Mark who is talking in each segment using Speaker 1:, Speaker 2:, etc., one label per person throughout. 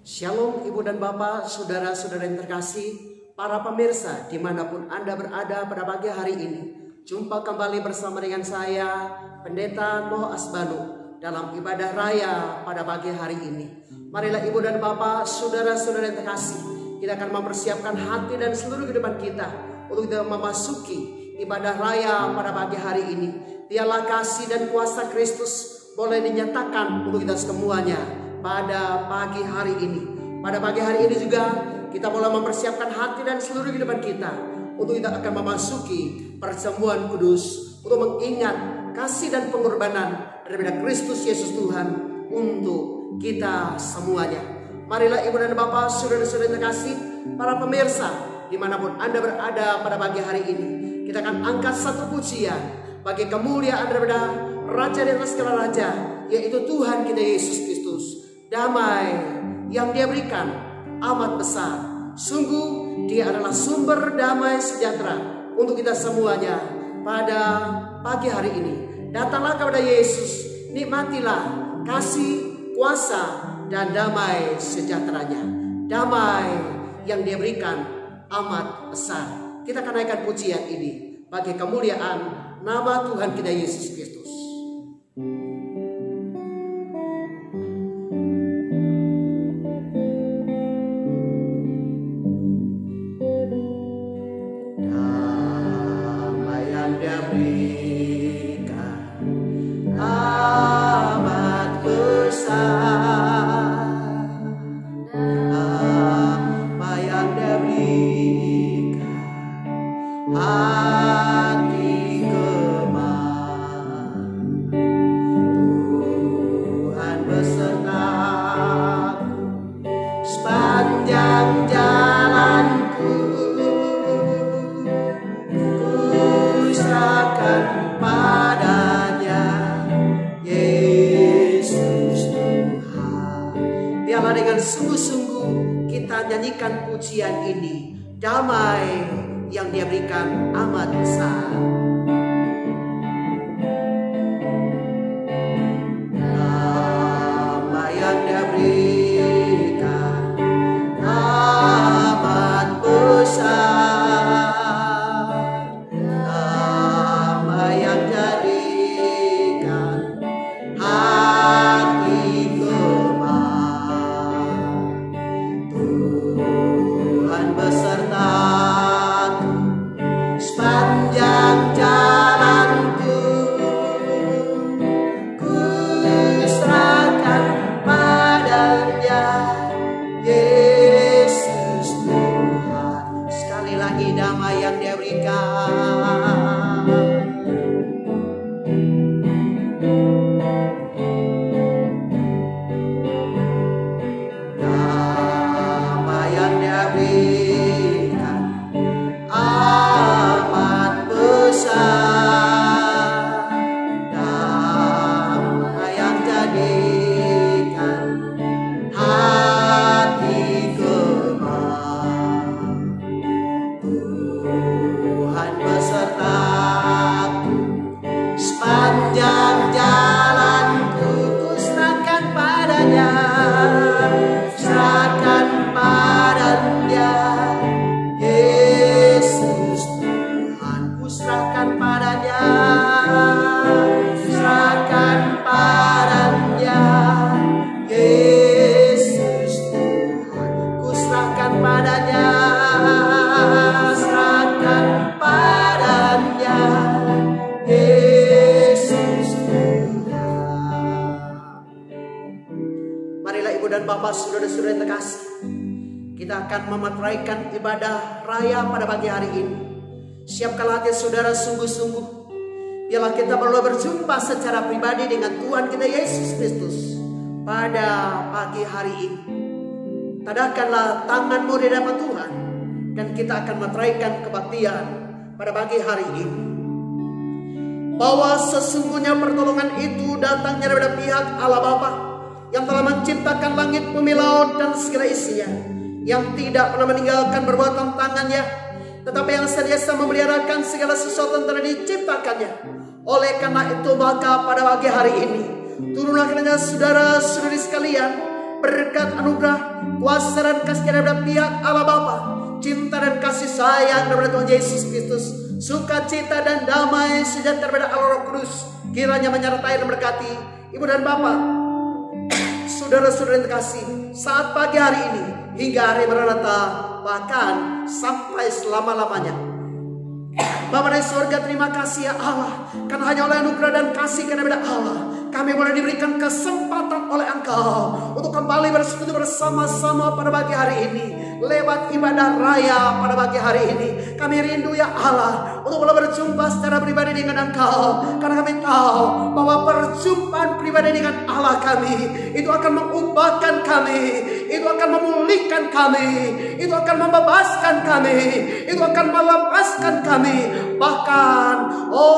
Speaker 1: Shalom Ibu dan Bapak, saudara-saudara yang terkasih, para pemirsa dimanapun Anda berada pada pagi hari ini. Jumpa kembali bersama dengan saya, Pendeta Noh Asbanu, dalam ibadah raya pada pagi hari ini. Marilah Ibu dan Bapak, saudara-saudara yang terkasih, kita akan mempersiapkan hati dan seluruh kehidupan kita untuk kita memasuki ibadah raya pada pagi hari ini. Biarlah kasih dan kuasa Kristus boleh dinyatakan untuk kita semuanya pada pagi hari ini. Pada pagi hari ini juga kita mulai mempersiapkan hati dan seluruh kehidupan kita untuk kita akan memasuki perjamuan kudus untuk mengingat kasih dan pengorbanan daripada Kristus Yesus Tuhan untuk kita semuanya. Marilah Ibu dan Bapak, saudara-saudara yang terkasih, para pemirsa dimanapun Anda berada pada pagi hari ini, kita akan angkat satu pujian bagi kemuliaan daripada Raja di atas segala raja, yaitu Tuhan kita Yesus Kristus. Damai yang Dia berikan amat besar. Sungguh Dia adalah sumber damai sejahtera untuk kita semuanya pada pagi hari ini. Datanglah kepada Yesus, nikmatilah kasih, kuasa, dan damai sejahteranya. Damai yang Dia berikan amat besar. Kita akan naikkan pujian ini bagi kemuliaan nama Tuhan kita Yesus Kristus. Pujian ini, damai yang Dia berikan amat besar. Damai yang Dia berikan amat besar. Damai yang jadikan hati besertaku sepanjang jalanku, ku serahkan padanya Yesus Tuhan. Sekali lagi, damai yang Dia berikan. Damai yang Dia berikan amat besar. Damai yang jadikan hati gemar. Tuhan besertaku sepanjang jalanku, ku serahkan padanya. Serahkan padanya Yesus Tuhan, ku serahkan padanya. Serahkan padanya Yesus Tuhan, ku serahkan padanya. Serahkan padanya Yesus Tuhan. Marilah Ibu dan Bapak, saudara-saudara yang terkasih, kita akan memateraikan ibadah raya pada pagi hari ini. Siapkanlah hati saudara sungguh-sungguh. Biarlah kita perlu berjumpa secara pribadi dengan Tuhan kita Yesus Kristus pada pagi hari ini. Tadahkanlah tanganmu di hadapan Tuhan, dan kita akan meteraikan kebaktian pada pagi hari ini. Bahwa sesungguhnya pertolongan itu datangnya daripada pihak Allah Bapa yang telah menciptakan langit, bumi, laut, dan segala isinya, yang tidak pernah meninggalkan perbuatan tangannya, tetapi yang senantiasa memeliharakan segala sesuatu yang telah diciptakannya. Oleh karena itu, maka pada pagi hari ini, turunlah kiranya saudara-saudari sekalian, berkat anugerah, kuasa dan kasih daripada pihak Allah Bapa, cinta dan kasih sayang daripada Tuhan Yesus Kristus, sukacita dan damai sejahtera daripada Allah Roh Kudus kiranya menyertai dan berkati Ibu dan Bapak, saudara-saudara yang terkasih, saat pagi hari ini hingga hari Maranatha, bahkan sampai selama-lamanya. Bapa dari surga, terima kasih ya Allah, karena hanya oleh anugerah dan kasih daripada Allah kami boleh diberikan kesempatan oleh Engkau untuk kembali bersekutu bersama-sama pada pagi hari ini lewat ibadah raya pada pagi hari ini. Kami rindu ya Allah untuk boleh berjumpa secara pribadi dengan Engkau, karena kami tahu bahwa perjumpaan pribadi dengan Allah kami itu akan mengubahkan kami, itu akan memulihkan kami, itu akan membebaskan kami, itu akan melepaskan kami. Bahkan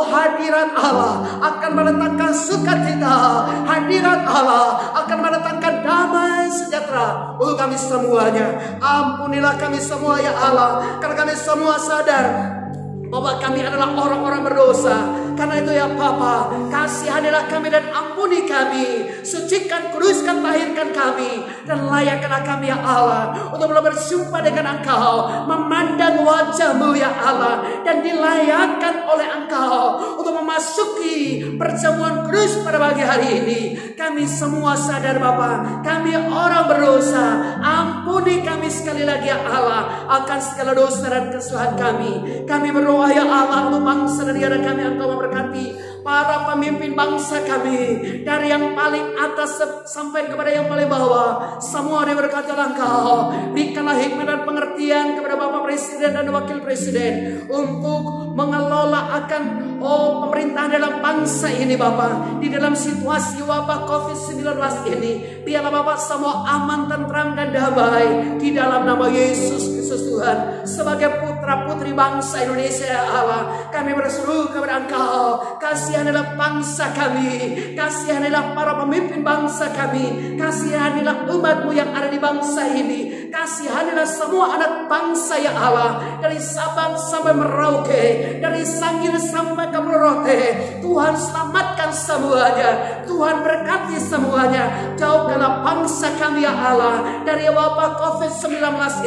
Speaker 1: hadirat Allah akan mendatangkan sukacita, hadirat Allah akan mendatangkan damai sejahtera untuk kami semuanya. Ampunilah kami semua ya Allah, karena kami semua sadar bahwa kami adalah orang-orang berdosa. Karena itu ya Bapa, kasihanilah kami dan ampuni kami, sucikan, kuduskan, tahirkan kami, dan layakkanlah kami ya Allah untuk berjumpa dengan Engkau, memandang wajah-Mu ya Allah, dan dilayakkan oleh Engkau untuk memasuki perjamuan kudus pada pagi hari ini. Kami semua sadar Bapa, kami orang berdosa. Ampuni kami sekali lagi ya Allah akan segala dosa dan kesalahan kami. Kami berdoa ya Allah untuk bangsa dan negara kami, Engkau memberkati para pemimpin bangsa kami, dari yang paling atas sampai kepada yang paling bawah. Semua diberkati oleh Engkau. Berikanlah hikmat dan pengertian kepada Bapak Presiden dan Wakil Presiden untuk mengelola akan pemerintahan dalam bangsa ini Bapak, di dalam situasi wabah COVID-19 ini. Biarlah Bapak semua aman, tentram dan damai di dalam nama Yesus Kristus Tuhan. Sebagai putra putri bangsa Indonesia ya Allah, kami berseru kepada Engkau, kasihanilah bangsa kami, kasihanilah para pemimpin bangsa kami, kasihanilah umat-Mu yang ada di bangsa ini, kasihanilah semua anak bangsa ya Allah, dari Sabang sampai Merauke, dari Sangir sampai ke Blorote. Tuhan selamatkan semuanya, Tuhan berkati semuanya. Jauhkanlah bangsa kami ya Allah dari wabah COVID-19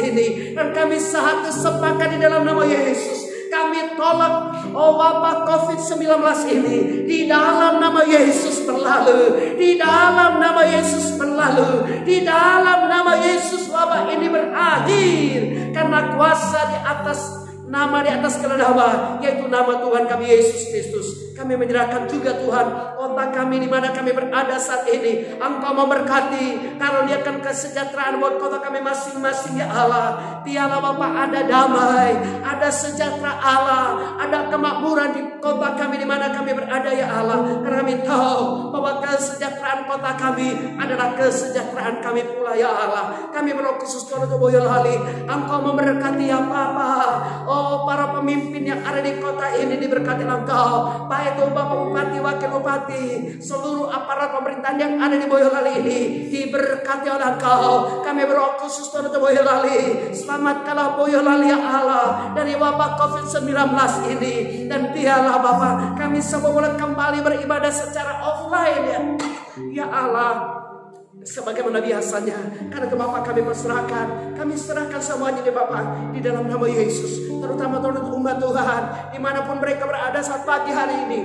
Speaker 1: ini, dan kami satu sepakat di dalam nama Yesus. Kami tolak wabah COVID-19 ini di dalam nama Yesus berlalu, di dalam nama Yesus berlalu, di dalam nama Yesus wabah ini berakhir, karena kuasa di atas nama, di atas segala nama, yaitu nama Tuhan kami Yesus Kristus. Kami menyerahkan juga Tuhan kota kami di mana kami berada saat ini. Engkau memberkati, karuniakan kesejahteraan buat kota kami masing-masing ya Allah. Biarlah Bapak ada damai, ada sejahtera Allah, ada kemakmuran di kota kami di mana kami berada ya Allah. Karena kami tahu bahwa kesejahteraan kota kami adalah kesejahteraan kami pula ya Allah. Kami berdoa khusus Tuhan untuk Boyolali, Engkau memberkati ya Bapa. Para pemimpin yang ada di kota ini diberkati Engkau, baik itu Bapak Bupati, Wakil Bupati, seluruh aparat pemerintahan yang ada di Boyolali ini diberkati oleh Engkau. Kami berdoa khusus Tuhan untuk Boyolali, selamatkanlah Boyolali ya Allah dari wabah COVID-19 ini, dan biarlah Bapak kami semua boleh kembali beribadah secara offline ya Allah, sebagaimana biasanya. Karena ke Bapak kami perserahkan, kami serahkan semuanya di Bapak di dalam nama Yesus. Terutama Tuhan untuk umat Tuhan dimanapun mereka berada saat pagi hari ini,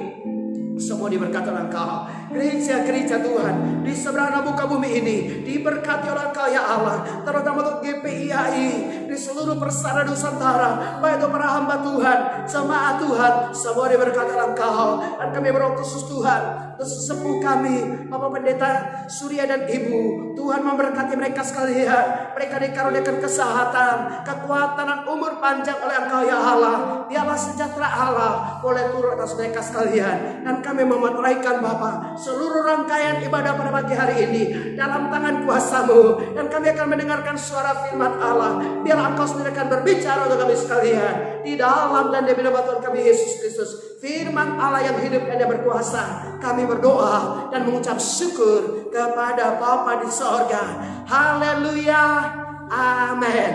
Speaker 1: semua diberkati oleh Engkau. Gereja-gereja Tuhan di seberang muka bumi ini diberkati oleh Engkau ya Allah. Terutama untuk GPIAI di seluruh persada Nusantara, baik itu para hamba Tuhan, jemaat Tuhan, semua diberkati oleh Engkau. Dan kami berdoa khusus Tuhan untuk sesepuh kami, Bapak Pendeta Surya dan Ibu. Tuhan memberkati mereka sekalian. Mereka dikaruniakan kesehatan, kekuatan dan umur panjang oleh Engkau ya Allah. Biarlah sejahtera Allah boleh turun atas mereka sekalian. Dan kami memeteraikan Bapa seluruh rangkaian ibadah pada pagi hari ini dalam tangan kuasa-Mu. Dan kami akan mendengarkan suara firman Allah. Biarlah Engkau sendiri akan berbicara untuk kami sekalian di dalam dan demi nama Tuhan kami Yesus Kristus, firman Allah yang hidup dan yang berkuasa. Kami berdoa dan mengucap syukur kepada Bapa di sorga. Haleluya, amin.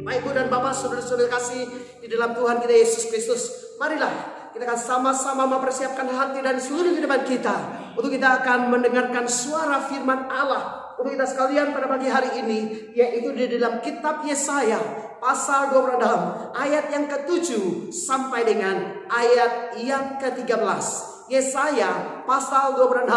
Speaker 1: Baik Ibu dan Bapak, saudara-saudara kasih di dalam Tuhan kita Yesus Kristus, marilah kita akan sama-sama mempersiapkan hati dan seluruh kehidupan kita untuk kita akan mendengarkan suara firman Allah untuk kita sekalian pada pagi hari ini, yaitu di dalam kitab Yesaya pasal 26 ayat yang ke-7 sampai dengan ayat yang ke-13. Yesaya pasal 26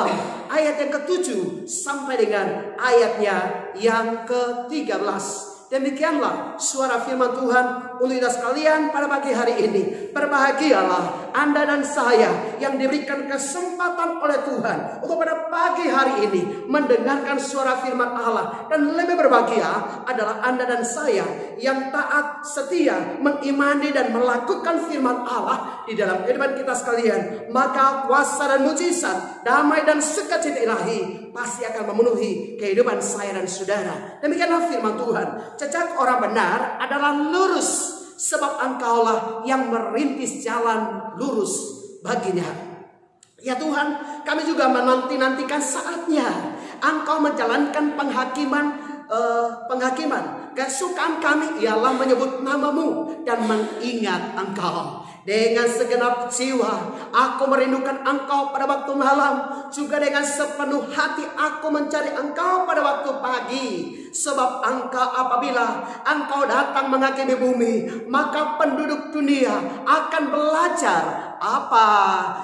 Speaker 1: ayat yang ke-7 sampai dengan ayatnya yang ke-13. Demikianlah suara firman Tuhan untuk kita sekalian pada pagi hari ini. Berbahagialah Anda dan saya yang diberikan kesempatan oleh Tuhan untuk pada pagi hari ini mendengarkan suara firman Allah. Dan lebih berbahagia adalah Anda dan saya yang taat, setia, mengimani dan melakukan firman Allah di dalam kehidupan kita sekalian. Maka kuasa dan mujizat, damai dan sukacita ilahi pasti akan memenuhi kehidupan saya dan saudara. Demikianlah firman Tuhan. Jejak orang benar adalah lurus, sebab Engkaulah yang merintis jalan lurus baginya. Ya Tuhan, kami juga menanti-nantikan saatnya Engkau menjalankan penghakiman. Kesukaan kami ialah menyebut nama-Mu dan mengingat Engkau. Dengan segenap jiwa aku merindukan Engkau pada waktu malam. Juga dengan sepenuh hati aku mencari Engkau pada waktu pagi. Sebab apabila Engkau datang menghakimi bumi, maka penduduk dunia akan belajar apa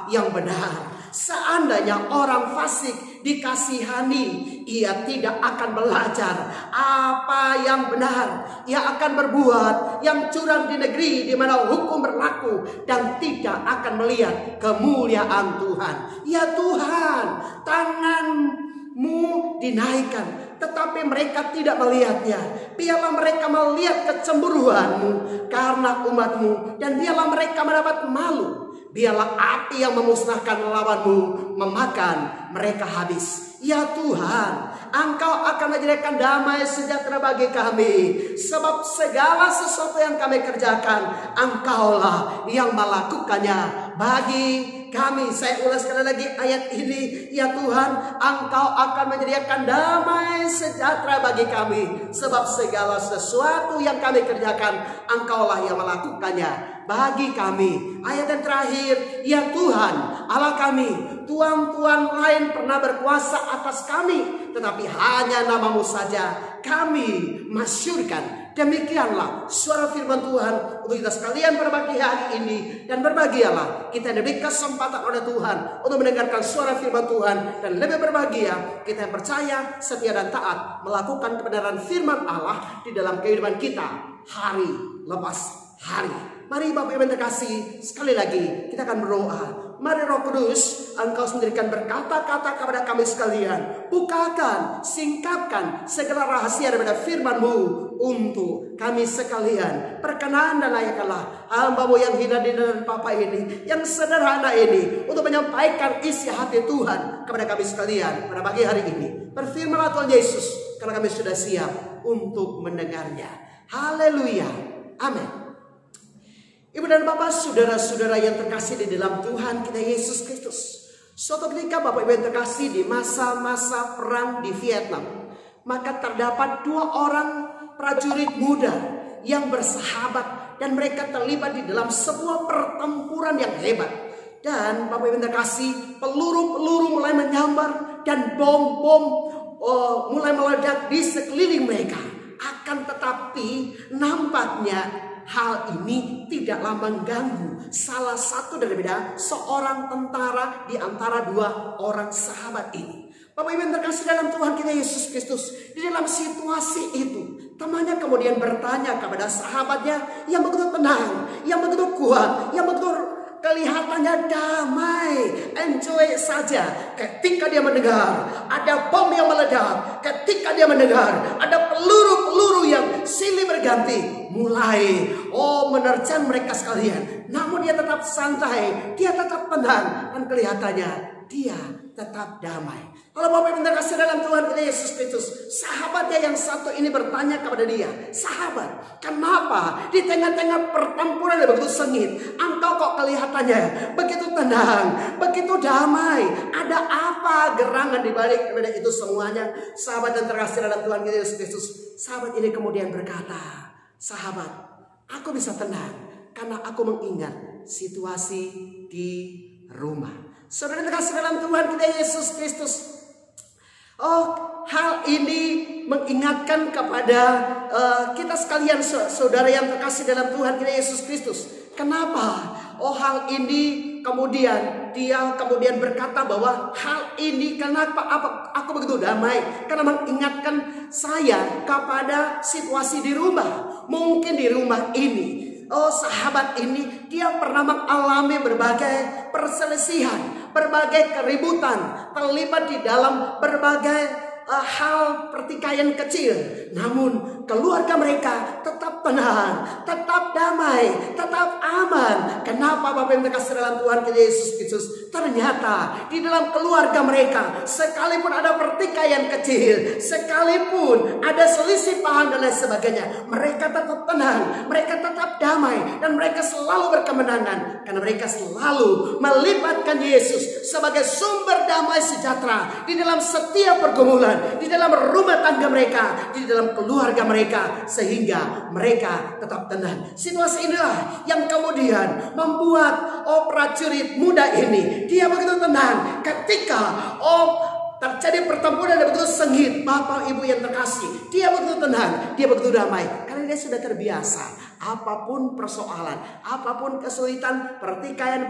Speaker 1: yang benar. Seandainya orang fasik dikasihani, ia tidak akan belajar apa yang benar. Ia akan berbuat yang curang di negeri di mana hukum berlaku dan tidak akan melihat kemuliaan Tuhan. Ya Tuhan, tangan-Mu dinaikkan, tetapi mereka tidak melihatnya. Biarlah mereka melihat kecemburuan-Mu karena umat-Mu, dan biarlah mereka mendapat malu. Biarlah api yang memusnahkan lawan-Mu memakan mereka habis. Ya Tuhan, Engkau akan menyediakan damai sejahtera bagi kami. Sebab segala sesuatu yang kami kerjakan, Engkaulah yang melakukannya bagi kami. Saya ulas sekali lagi ayat ini. Ya Tuhan, Engkau akan menyediakan damai sejahtera bagi kami. Sebab segala sesuatu yang kami kerjakan, Engkaulah yang melakukannya bagi kami. Ayat yang terakhir, ya Tuhan Allah kami, tuan-tuan lain pernah berkuasa atas kami, tetapi hanya nama-Mu saja kami masyurkan. Demikianlah suara firman Tuhan untuk kita sekalian pada pagi hari ini. Dan berbahagialah kita diberi kesempatan oleh Tuhan untuk mendengarkan suara firman Tuhan. Dan lebih berbahagia kita yang percaya, setia dan taat melakukan kebenaran firman Allah di dalam kehidupan kita hari lepas hari. Mari Bapak Ibu yang terkasih, sekali lagi kita akan berdoa. Mari Roh Kudus, Engkau sendirikan berkata-kata kepada kami sekalian. Bukakan, singkapkan segala rahasia daripada firman-Mu untuk kami sekalian. Perkenan dan layakkanlah hamba-Mu yang hina di dalam Bapa ini, yang sederhana ini, untuk menyampaikan isi hati Tuhan kepada kami sekalian pada pagi hari ini. Berfirmanlah Tuhan Yesus, karena kami sudah siap untuk mendengarnya. Haleluya. Amin. Ibu dan Bapak, saudara-saudara yang terkasih di dalam Tuhan kita Yesus Kristus. Suatu ketika Bapak Ibu yang terkasih, di masa-masa perang di Vietnam, maka terdapat 2 orang prajurit muda yang bersahabat, dan mereka terlibat di dalam sebuah pertempuran yang hebat. Dan Bapak Ibu yang terkasih, peluru-peluru mulai menyambar dan bom-bom mulai meledak di sekeliling mereka. Akan tetapi nampaknya hal ini tidaklah mengganggu salah satu daripada seorang tentara di antara 2 orang sahabat ini. Bapak Ibu yang terkasih dalam Tuhan kita Yesus Kristus, di dalam situasi itu temannya kemudian bertanya kepada sahabatnya yang begitu tenang, yang begitu kuat, yang begitu kelihatannya damai, enjoy saja. Ketika dia mendengar ada bom yang meledak, ketika dia mendengar ada peluru-peluru yang silih berganti, mulai menerjang mereka sekalian. Namun dia tetap santai, dia tetap tenang, dan kelihatannya dia tetap damai. Kalau Bapak Ibu terkasih dalam Tuhan kita Yesus Kristus, sahabatnya yang satu ini bertanya kepada dia, sahabat, kenapa di tengah-tengah pertempuran yang begitu sengit, engkau kok kelihatannya begitu tenang, begitu damai? Ada apa gerangan di balik daripada itu semuanya? Sahabat yang terkasih dalam Tuhan kita Yesus Kristus, sahabat ini kemudian berkata, sahabat, aku bisa tenang karena aku mengingat situasi di rumah. Saudara terkasih dalam Tuhan kita Yesus Kristus, Oh, hal ini mengingatkan kepada kita sekalian, saudara yang terkasih dalam Tuhan kita Yesus Kristus. Kenapa? Oh, hal ini kemudian dia berkata bahwa hal ini kenapa aku begitu damai? Karena mengingatkan saya kepada situasi di rumah. Mungkin di rumah ini, oh sahabat ini, dia pernah mengalami berbagai perselisihan, berbagai keributan, terlibat di dalam berbagai hal pertikaian kecil. Namun keluarga mereka tetap tenang, tetap damai, tetap aman. Kenapa Bapak yang terkasih dalam Tuhan kita Yesus Kristus? Ternyata di dalam keluarga mereka, sekalipun ada pertikaian kecil, sekalipun ada selisih paham dan lain sebagainya, mereka tetap tenang, mereka tetap damai, dan mereka selalu berkemenangan. Karena mereka selalu melibatkan Yesus sebagai sumber damai sejahtera di dalam setiap pergumulan, di dalam rumah tangga mereka, di dalam keluarga mereka, sehingga mereka tetap tenang. Situasi inilah yang kemudian membuat prajurit muda ini, dia begitu tenang ketika terjadi pertempuran yang begitu sengit. Bapak Ibu yang terkasih, dia begitu tenang, dia begitu damai, karena dia sudah terbiasa. Apapun persoalan, apapun kesulitan, pertikaian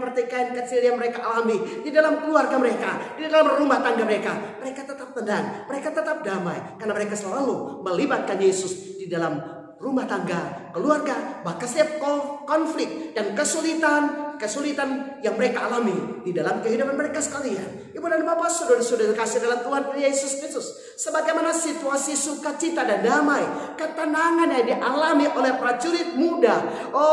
Speaker 1: kecil yang mereka alami di dalam keluarga mereka, di dalam rumah tangga mereka, mereka tetap tenang, mereka tetap damai, karena mereka selalu melibatkan Yesus di dalam rumah tangga, keluarga, bahkan setiap konflik dan kesulitan yang mereka alami di dalam kehidupan mereka sekalian. Ibu dan Bapak, saudara-saudara kasih dalam Tuhan Yesus Kristus, sebagaimana situasi sukacita dan damai, ketenangan yang dialami oleh prajurit muda,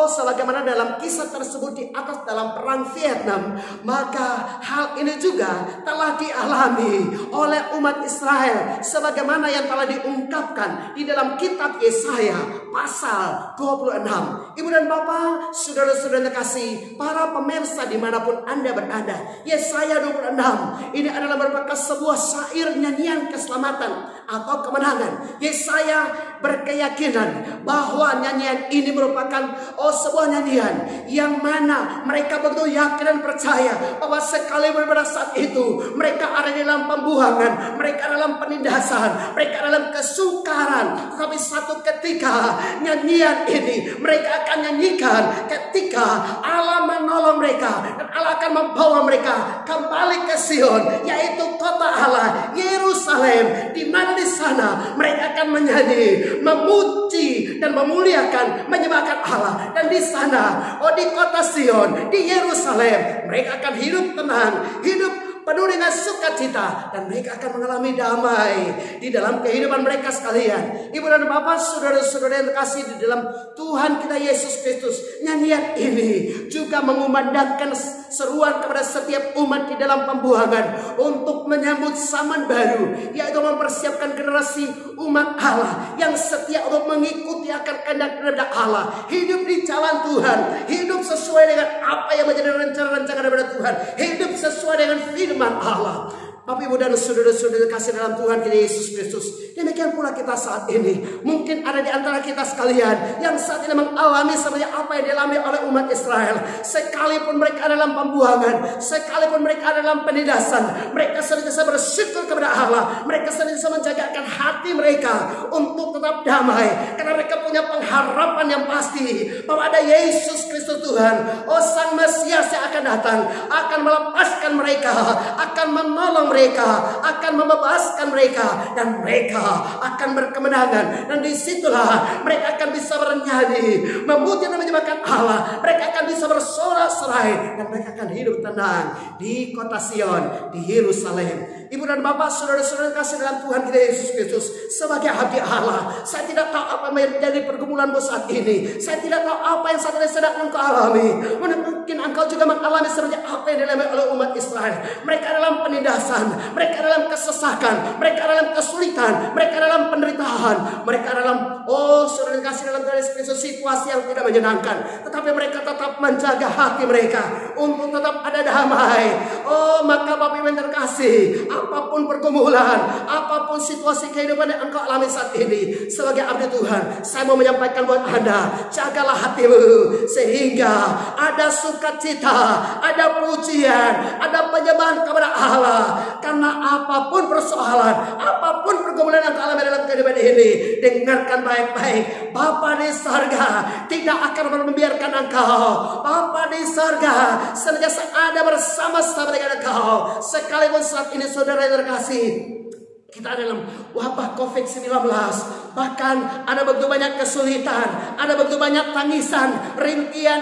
Speaker 1: sebagaimana dalam kisah tersebut di atas dalam perang Vietnam, maka hal ini juga telah dialami oleh umat Israel, sebagaimana yang telah diungkapkan di dalam kitab Yesaya pasal 26. Ibu dan Bapak, saudara-saudara kasih, para pemirsa dimanapun Anda berada, Yesaya 26 ini adalah merupakan sebuah syair nyanyian keselamatan atau kemenangan. Yesaya berkeyakinan bahwa nyanyian ini merupakan sebuah nyanyian yang mana mereka begitu yakin dan percaya bahwa sekalipun pada saat itu mereka ada dalam pembuangan, mereka dalam penindasan, mereka dalam kesukaran, tapi satu ketika nyanyian ini mereka akan nyanyikan ketika Allah menolong mereka, dan Allah akan membawa mereka kembali ke Sion, yaitu kota Allah, Yerusalem, di mana di sana mereka akan menyanyi, memuji dan memuliakan, menyembahkan Allah. Dan di sana, di kota Sion, di Yerusalem, mereka akan hidup tenang, hidup penuh dengan sukacita, dan mereka akan mengalami damai di dalam kehidupan mereka sekalian. Ibu dan Bapak, saudara-saudara yang terkasih di dalam Tuhan kita Yesus Kristus, nyanyian ini juga mengumandangkan seruan kepada setiap umat di dalam pembuangan untuk menyambut zaman baru, yaitu mempersiapkan generasi umat Allah yang setia untuk mengikuti akan kehendak Allah, hidup di jalan Tuhan, hidup sesuai dengan apa yang menjadi rencana-rencana daripada Tuhan, hidup sesuai dengan firman Allah. Bapak Ibu dan saudara-saudara kasih dalam Tuhan kita Yesus Kristus, demikian pula kita saat ini. Mungkin ada di antara kita sekalian yang saat ini mengalami seperti apa yang dialami oleh umat Israel. Sekalipun mereka dalam pembuangan, sekalipun mereka dalam penindasan, mereka senantiasa bersyukur kepada Allah. Mereka senantiasa menjagakan hati mereka untuk tetap damai, karena mereka punya pengharapan yang pasti bahwa ada Yesus Kristus Tuhan, Sang Mesias yang akan datang, akan melepaskan mereka, akan menolong mereka, akan membebaskan mereka, dan mereka akan berkemenangan. Dan disitulah mereka akan bisa bernyanyi, memuji dan menyembahkan Allah. Mereka akan bisa bersorak-sorai, dan mereka akan hidup tenang di kota Sion, di Yerusalem. Ibu dan Bapak, saudara-saudara kasih dalam Tuhan kita Yesus Kristus, sebagai hadiah Allah, saya tidak tahu apa yang menjadi pergumulanmu saat ini. Saya tidak tahu apa yang saat ini sedang engkau alami. Mungkin engkau juga mengalami seperti apa yang dialami oleh umat Israel. Mereka dalam penindasan, mereka dalam kesesakan, mereka dalam kesulitan, mereka dalam penderitaan, mereka dalam saudara kasih dalam Tuhan Yesus Kristus situasi yang tidak menyenangkan, tetapi mereka tetap menjaga hati mereka untuk tetap ada damai. Maka Bapak Ibu yang terkasih, apapun pergumulan, apapun situasi kehidupan yang engkau alami saat ini, sebagai abdi Tuhan, saya mau menyampaikan buat Anda, jagalah hatimu sehingga ada sukacita, ada pujian, ada penyembahan kepada Allah. Karena apapun persoalan, apapun pergumulan yang engkau alami dalam kehidupan ini, dengarkan baik-baik, Bapa di sorga tidak akan membiarkan engkau. Bapa di sorga senantiasa ada bersama-sama dengan engkau. Sekalipun saat ini saudara yang terkasih, kita dalam wabah COVID-19, bahkan ada begitu banyak kesulitan, ada begitu banyak tangisan, rintian,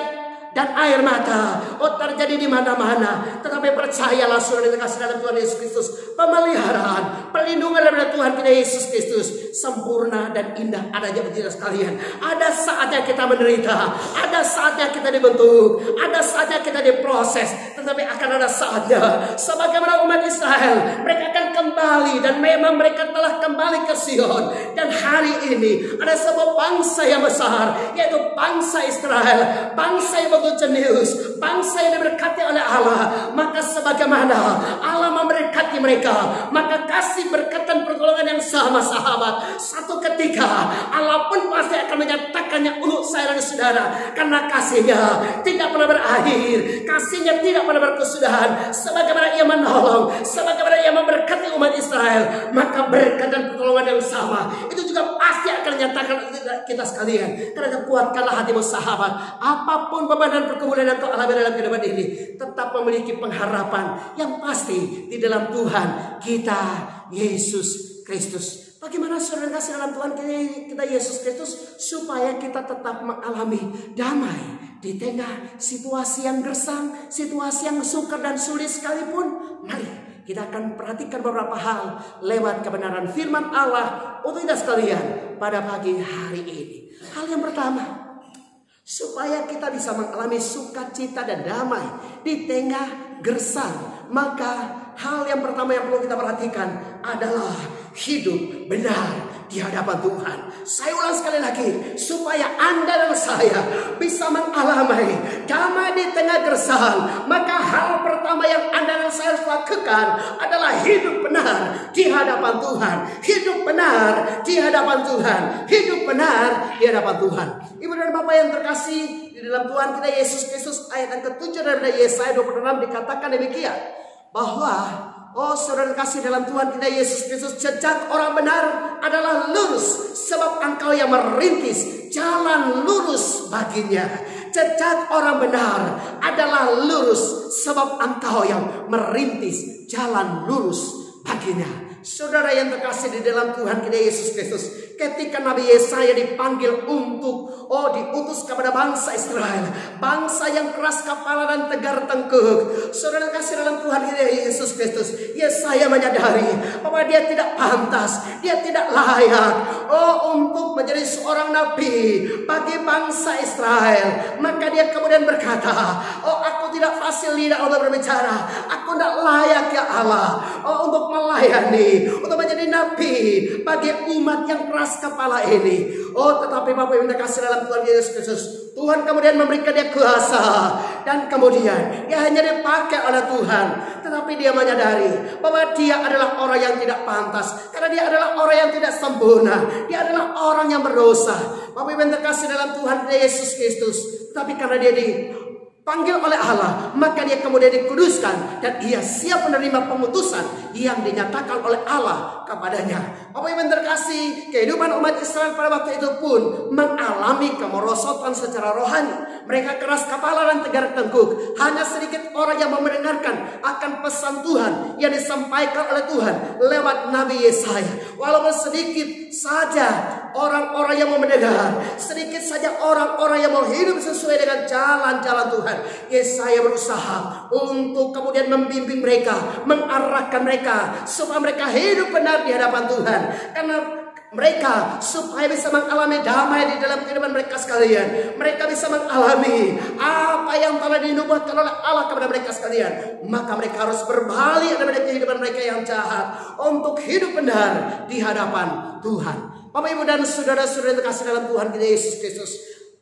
Speaker 1: dan air mata terjadi di mana-mana. Tetapi percayalah saudara yang terkasih dalam Tuhan Yesus Kristus, pemeliharaan, perlindungan daripada Tuhan kita Yesus Kristus sempurna dan indah adanya bagi kita sekalian. Ada saatnya kita menderita, ada saatnya kita dibentuk, ada saatnya kita diproses, tetapi akan ada saatnya sebagaimana umat Israel, mereka akan kembali, dan memang mereka telah kembali ke Sion. Dan hari ini ada sebuah bangsa yang besar, yaitu bangsa Israel, bangsa yang begitu jenius, bangsa yang diberkati oleh Allah. Maka sebagaimana Allah memberkati mereka, maka kasih berkat dan pertolongan yang sama sahabat, satu ketika Allah pun pasti akan menyatakannya untuk saya dan saudara. Karena kasihnya tidak pernah berakhir, kasihnya tidak pernah berkesudahan. Sebagaimana ia menolong, sebagaimana ia memberkati umat Israel, maka berkat dan pertolongan yang sama itu juga pasti akan menyatakan kita sekalian. Karena kuatkanlah hatimu sahabat, apapun beban dan pergumulan yang kau alami dalam kehidupan ini, tetap memiliki pengharapan yang pasti di dalam Tuhan kita Yesus Kristus. Bagaimana saudara kasih dalam Tuhan kita Yesus Kristus supaya kita tetap mengalami damai di tengah situasi yang gersang, situasi yang sukar dan sulit sekalipun? Mari kita akan perhatikan beberapa hal lewat kebenaran firman Allah untuk kita sekalian pada pagi hari ini. Hal yang pertama, supaya kita bisa mengalami sukacita dan damai di tengah gersang, maka hal yang pertama yang perlu kita perhatikan adalah hidup benar di hadapan Tuhan. Saya ulang sekali lagi, supaya Anda dan saya bisa mengalami damai di tengah gersang, maka hal pertama yang Anda dan saya harus lakukan adalah hidup benar di hadapan Tuhan. Hidup benar di hadapan Tuhan. Hidup benar di hadapan Tuhan. Ibu dan Bapak yang terkasih di dalam Tuhan kita Yesus Kristus, ayat yang ke-7 dari Yesaya 26 dikatakan demikian, bahwa saudara kasih dalam Tuhan kita Yesus Kristus, jejak orang benar adalah lurus, sebab engkau yang merintis jalan lurus baginya. Jejak orang benar adalah lurus, sebab engkau yang merintis jalan lurus baginya. Saudara yang terkasih di dalam Tuhan kita Yesus Kristus, ketika Nabi Yesaya dipanggil untuk diutus kepada bangsa Israel, bangsa yang keras kepala dan tegar tengkuk, saudara kasih dalam Tuhan kita Yesus Kristus, Yesaya menyadari bahwa dia tidak pantas, dia tidak layak untuk menjadi seorang nabi bagi bangsa Israel. Maka dia kemudian berkata, aku tidak fasih lidah untuk berbicara, aku tidak layak ya Allah untuk melayani, untuk menjadi nabi bagi umat yang keras kepala ini. Tetapi Bapak yang terkasih dalam Tuhan Yesus Kristus, Tuhan kemudian memberikan dia kuasa, dan kemudian dia hanya dipakai oleh Tuhan. Tetapi dia menyadari bahwa dia adalah orang yang tidak pantas, karena dia adalah orang yang tidak sempurna, dia adalah orang yang berdosa. Bapak yang terkasih dalam Tuhan Yesus Kristus, tapi karena dia dipanggil oleh Allah, maka dia kemudian dikuduskan, dan ia siap menerima pengutusan yang dinyatakan oleh Allah kepadanya. Bapak yang terkasih, kehidupan umat Israel pada waktu itu pun mengalami kemerosotan secara rohani. Mereka keras kepala dan tegar tengkuk. Hanya sedikit orang yang mendengarkan akan pesan Tuhan yang disampaikan oleh Tuhan lewat Nabi Yesaya. Walaupun sedikit saja orang-orang yang mau mendengar, sedikit saja orang-orang yang mau hidup sesuai dengan jalan-jalan Tuhan, Yesaya berusaha untuk kemudian membimbing mereka, mengarahkan mereka supaya mereka hidup benar di hadapan Tuhan. Karena mereka supaya bisa mengalami damai di dalam kehidupan mereka sekalian, mereka bisa mengalami apa yang telah dinubuatkan oleh Allah kepada mereka sekalian, maka mereka harus berbalik dari kehidupan mereka yang jahat untuk hidup benar di hadapan Tuhan. Bapak Ibu dan saudara-saudara terkasih dalam Tuhan kita Yesus Kristus,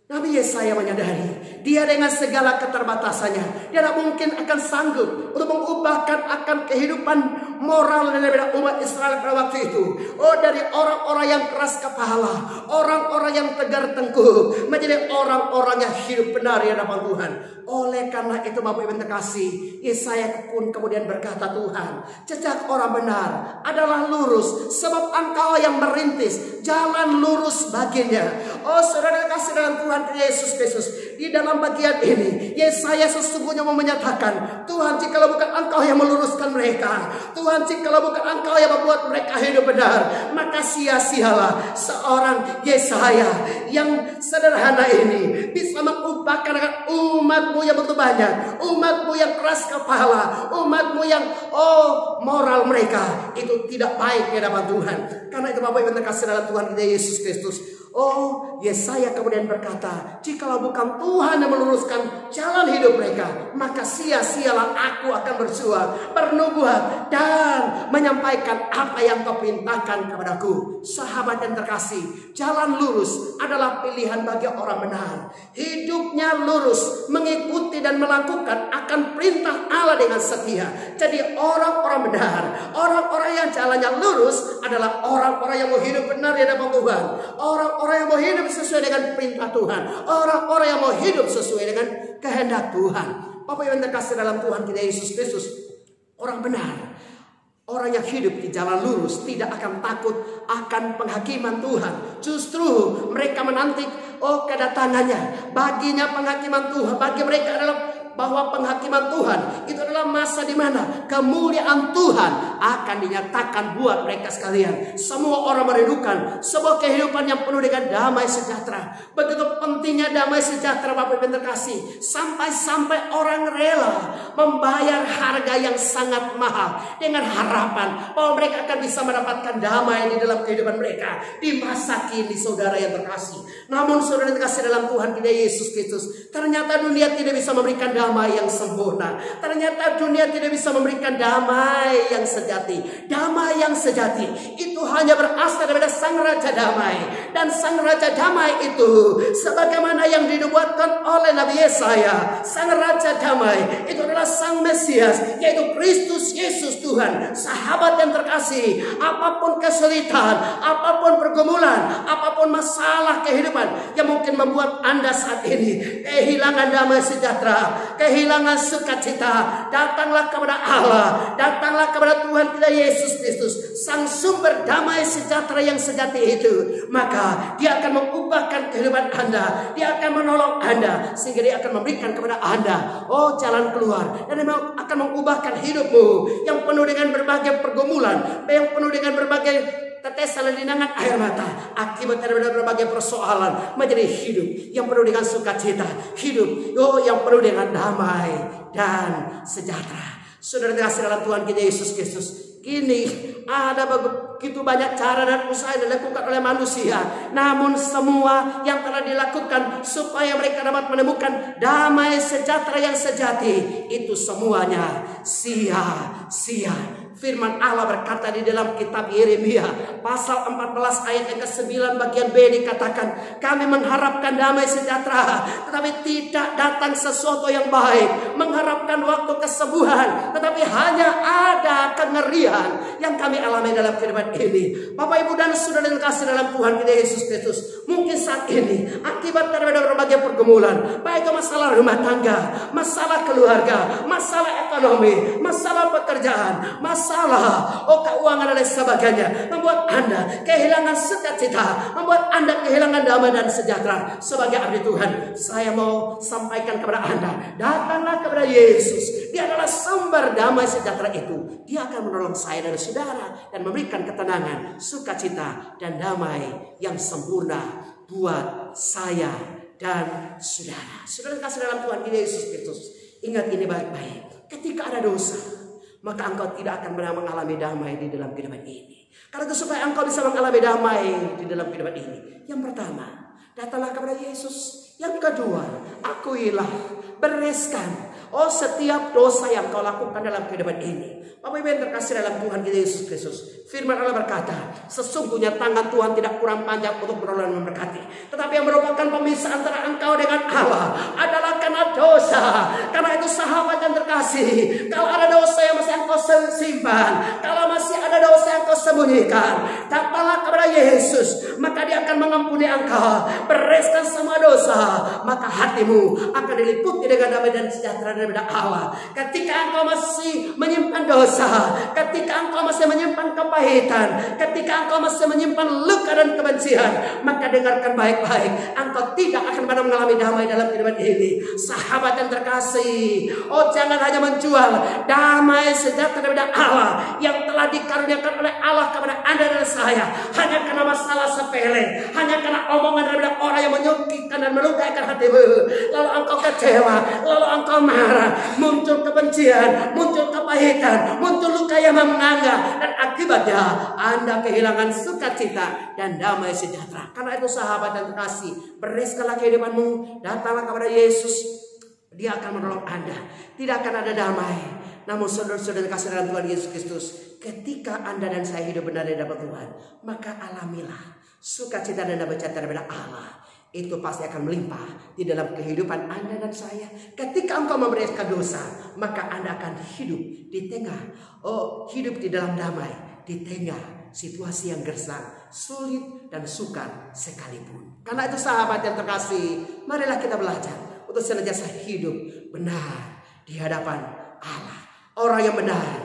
Speaker 1: Nabi Yesaya menyadari dia dengan segala keterbatasannya, dia tidak mungkin akan sanggup untuk mengubahkan akan kehidupan moral daripada umat Israel pada waktu itu. Oh, dari orang-orang yang keras kepala, orang-orang yang tegar tengkuk, menjadi orang-orang yang hidup benar di hadapan Tuhan. Oleh karena itu Bapak Ibu yang terkasih, Yesaya pun kemudian berkata, Tuhan, jejak orang benar adalah lurus, sebab Engkau yang merintis jalan lurus baginya. Oh saudara kasih dalam Tuhan Yesus Kristus, di dalam bagian ini Yesaya sesungguhnya mau menyatakan, Tuhan, jikalau bukan Engkau yang meluruskan mereka, Tuhan, jikalau bukan Engkau yang membuat mereka hidup benar, maka sia-sialah seorang Yesaya yang sederhana ini bisa mengubahkan umatmu yang begitu banyak, umatmu yang keras kepala, umatmu yang moral mereka itu tidak baik di hadapan Tuhan. Karena itu Bapak Ibu yang terkasih dalam Tuhan kita Yesus Kristus, Yesaya kemudian berkata, jikalau bukan Tuhan yang meluruskan jalan hidup mereka, maka sia-sialah aku akan bersuara, bernubuat, dan menyampaikan apa yang Kau perintahkan kepadaku. Sahabat yang terkasih, jalan lurus adalah pilihan bagi orang benar. Hidupnya lurus, mengikuti dan melakukan akan perintah Allah dengan setia. Jadi orang-orang benar, orang-orang yang jalannya lurus adalah orang-orang yang mau hidup benar di hadapan Tuhan. Orang-orang yang mau hidup sesuai dengan perintah Tuhan, orang-orang yang mau hidup sesuai dengan kehendak Tuhan. Bapak yang terkasih dalam Tuhan kita Yesus Kristus, orang benar, orang yang hidup di jalan lurus tidak akan takut akan penghakiman Tuhan. Justru mereka menanti kedatangannya. Baginya penghakiman Tuhan, bagi mereka adalah bahwa penghakiman Tuhan itu adalah masa di mana kemuliaan Tuhan akan dinyatakan buat mereka sekalian. Semua orang merindukan sebuah kehidupan yang penuh dengan damai sejahtera. Begitu pentingnya damai sejahtera Bapak Ibu terkasih, sampai-sampai orang rela membayar harga yang sangat mahal dengan harapan bahwa mereka akan bisa mendapatkan damai di dalam kehidupan mereka di masa kini, saudara yang terkasih. Namun saudara yang terkasih dalam Tuhan kita Yesus Kristus, ternyata dunia tidak bisa memberikan damai yang sempurna. Ternyata dunia tidak bisa memberikan damai yang sejati. Damai yang sejati itu hanya berasal daripada Sang Raja Damai. Dan Sang Raja Damai itu sebagaimana yang dinubuatkan oleh Nabi Yesaya, Sang Raja Damai itu adalah Sang Mesias, yaitu Kristus Yesus Tuhan. Sahabat yang terkasih, apapun kesulitan, apapun pergumulan, apapun masalah kehidupan yang mungkin membuat Anda saat ini kehilangan damai sejahtera, kehilangan sukacita, datanglah kepada Allah, datanglah kepada Tuhan kita Yesus Kristus, Sang sumber damai sejahtera yang sejati itu. Maka Dia akan mengubahkan kehidupan Anda, Dia akan menolong Anda, sehingga Dia akan memberikan kepada Anda jalan keluar, dan Dia akan mengubahkan hidupmu yang penuh dengan berbagai pergumulan, yang penuh dengan berbagai tetesan linangan air mata akibat daripada berbagai persoalan, menjadi hidup yang penuh dengan sukacita, hidup yang penuh dengan damai dan sejahtera. Saudara terkasih dalam Tuhan kita Yesus Kristus, kini ada begitu banyak cara dan usaha yang dilakukan oleh manusia, namun semua yang telah dilakukan supaya mereka dapat menemukan damai sejahtera yang sejati, itu semuanya sia-sia. Firman Allah berkata di dalam kitab Yeremia pasal 14 ayat yang ke-9 bagian B dikatakan, kami mengharapkan damai sejahtera tetapi tidak datang sesuatu yang baik, mengharapkan waktu kesembuhan tetapi hanya ada kengerian yang kami alami dalam kehidupan ini. Bapak Ibu dan saudara yang kasih dalam Tuhan kita Yesus Kristus, mungkin saat ini akibat daripada berbagai pergumulan, baik masalah rumah tangga, masalah keluarga, masalah ekonomi, masalah pekerjaan, masalah keuangan dan sebagainya, membuat Anda kehilangan sukacita, membuat Anda kehilangan damai dan sejahtera. Sebagai abdi Tuhan, saya mau sampaikan kepada Anda, datanglah kepada Yesus. Dia adalah sumber damai sejahtera itu. Dia akan menolong saya dan saudara dan memberikan ketenangan, sukacita dan damai yang sempurna buat saya dan saudara. Saudara kasih dalam Tuhan kita Yesus Kristus, ingat ini baik-baik. Ketika ada dosa, maka engkau tidak akan pernah mengalami damai di dalam kehidupan ini. Karena itu supaya engkau bisa mengalami damai di dalam kehidupan ini, yang pertama, datanglah kepada Yesus. Yang kedua, akuilah, bereskan setiap dosa yang kau lakukan dalam kehidupan ini. Bapak Ibu yang terkasih dalam Tuhan kita Yesus Kristus, Firman Allah berkata, sesungguhnya tangan Tuhan tidak kurang panjang untuk menolong dan memberkati, tetapi yang merupakan pemisah antara engkau dengan Allah adalah karena dosa. Karena itu sahabat yang terkasih, kalau ada dosa yang masih engkau simpan, kalau masih ada dosa yang engkau sembunyikan, datanglah kepada Yesus, maka Dia akan mengampuni engkau, bereskan semua dosa, maka hatimu akan diliputi dengan damai dan sejahtera daripada Allah. Ketika engkau masih menyimpan dosa, ketika engkau masih menyimpan kepahitan, ketika engkau masih menyimpan luka dan kebencian, maka dengarkan baik-baik, engkau tidak akan pernah mengalami damai dalam kehidupan ini. Sahabat yang terkasih, oh jangan hanya menjual damai sejahtera daripada Allah yang telah dikaruniakan oleh Allah kepada Anda dan saya hanya karena masalah sepele, hanya karena omongan daripada orang yang menyakitkan dan melukai hatimu, lalu engkau kecewa, lalu engkau marah, muncul kebencian, muncul kepahitan, muncul luka yang menganga, dan akibatnya Anda kehilangan sukacita dan damai sejahtera. Karena itu sahabat yang terkasih, bereskanlah kehidupanmu, datanglah kepada Yesus, Dia akan menolong Anda. Tidak akan ada damai. Namun saudara-saudara kasih dalam Tuhan Yesus Kristus, ketika Anda dan saya hidup benar di hadapan Tuhan, maka alamilah sukacita dan damai sejahtera daripada Allah. Itu pasti akan melimpah di dalam kehidupan Anda dan saya. Ketika engkau membereskan dosa, maka Anda akan hidup di tengah, hidup di dalam damai, di tengah situasi yang gersang, sulit dan sukar sekalipun. Karena itu sahabat yang terkasih, marilah kita belajar untuk senantiasa hidup benar di hadapan Allah. Orang yang benar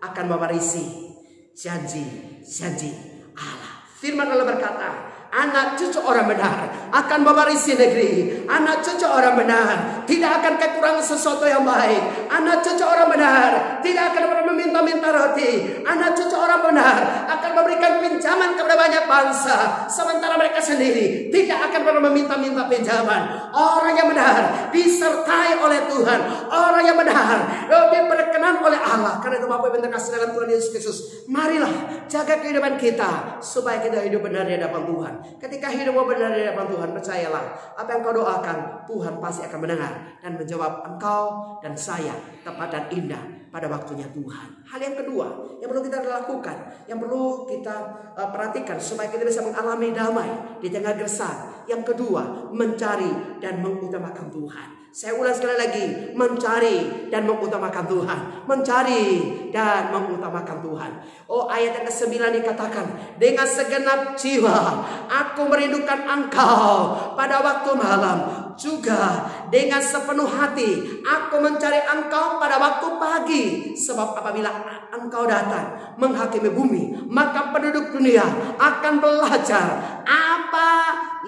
Speaker 1: akan mewarisi janji-janji Allah. Firman Allah berkata, anak cucu orang benar akan mewarisi negeri. Anak cucu orang benar tidak akan kekurangan sesuatu yang baik. Anak cucu orang benar tidak akan pernah meminta-minta roti. Anak cucu orang benar akan memberikan pinjaman kepada banyak bangsa, sementara mereka sendiri tidak akan pernah meminta-minta pinjaman. Orang yang benar disertai oleh Tuhan. Orang yang benar diperkenan oleh Allah. Karena itu Bapak Ibu yang terkasih dalam Tuhan Yesus Kristus, marilah jaga kehidupan kita supaya kita hidup benar di hadapan Tuhan. Ketika hidupmu benar di hadapan Tuhan, percayalah, apa yang kau doakan, Tuhan pasti akan mendengar dan menjawab engkau dan saya tepat dan indah pada waktunya Tuhan. Hal yang kedua yang perlu kita lakukan, yang perlu kita perhatikan supaya kita bisa mengalami damai di tengah gersang. Yang kedua, mencari dan mengutamakan Tuhan. Saya ulang sekali lagi, mencari dan mengutamakan Tuhan. Mencari dan mengutamakan Tuhan. Oh, ayat yang ke-9 dikatakan, dengan segenap jiwa aku merindukan engkau pada waktu malam. Juga dengan sepenuh hati aku mencari engkau pada waktu pagi. Sebab apabila engkau datang menghakimi bumi, maka penduduk dunia akan belajar apa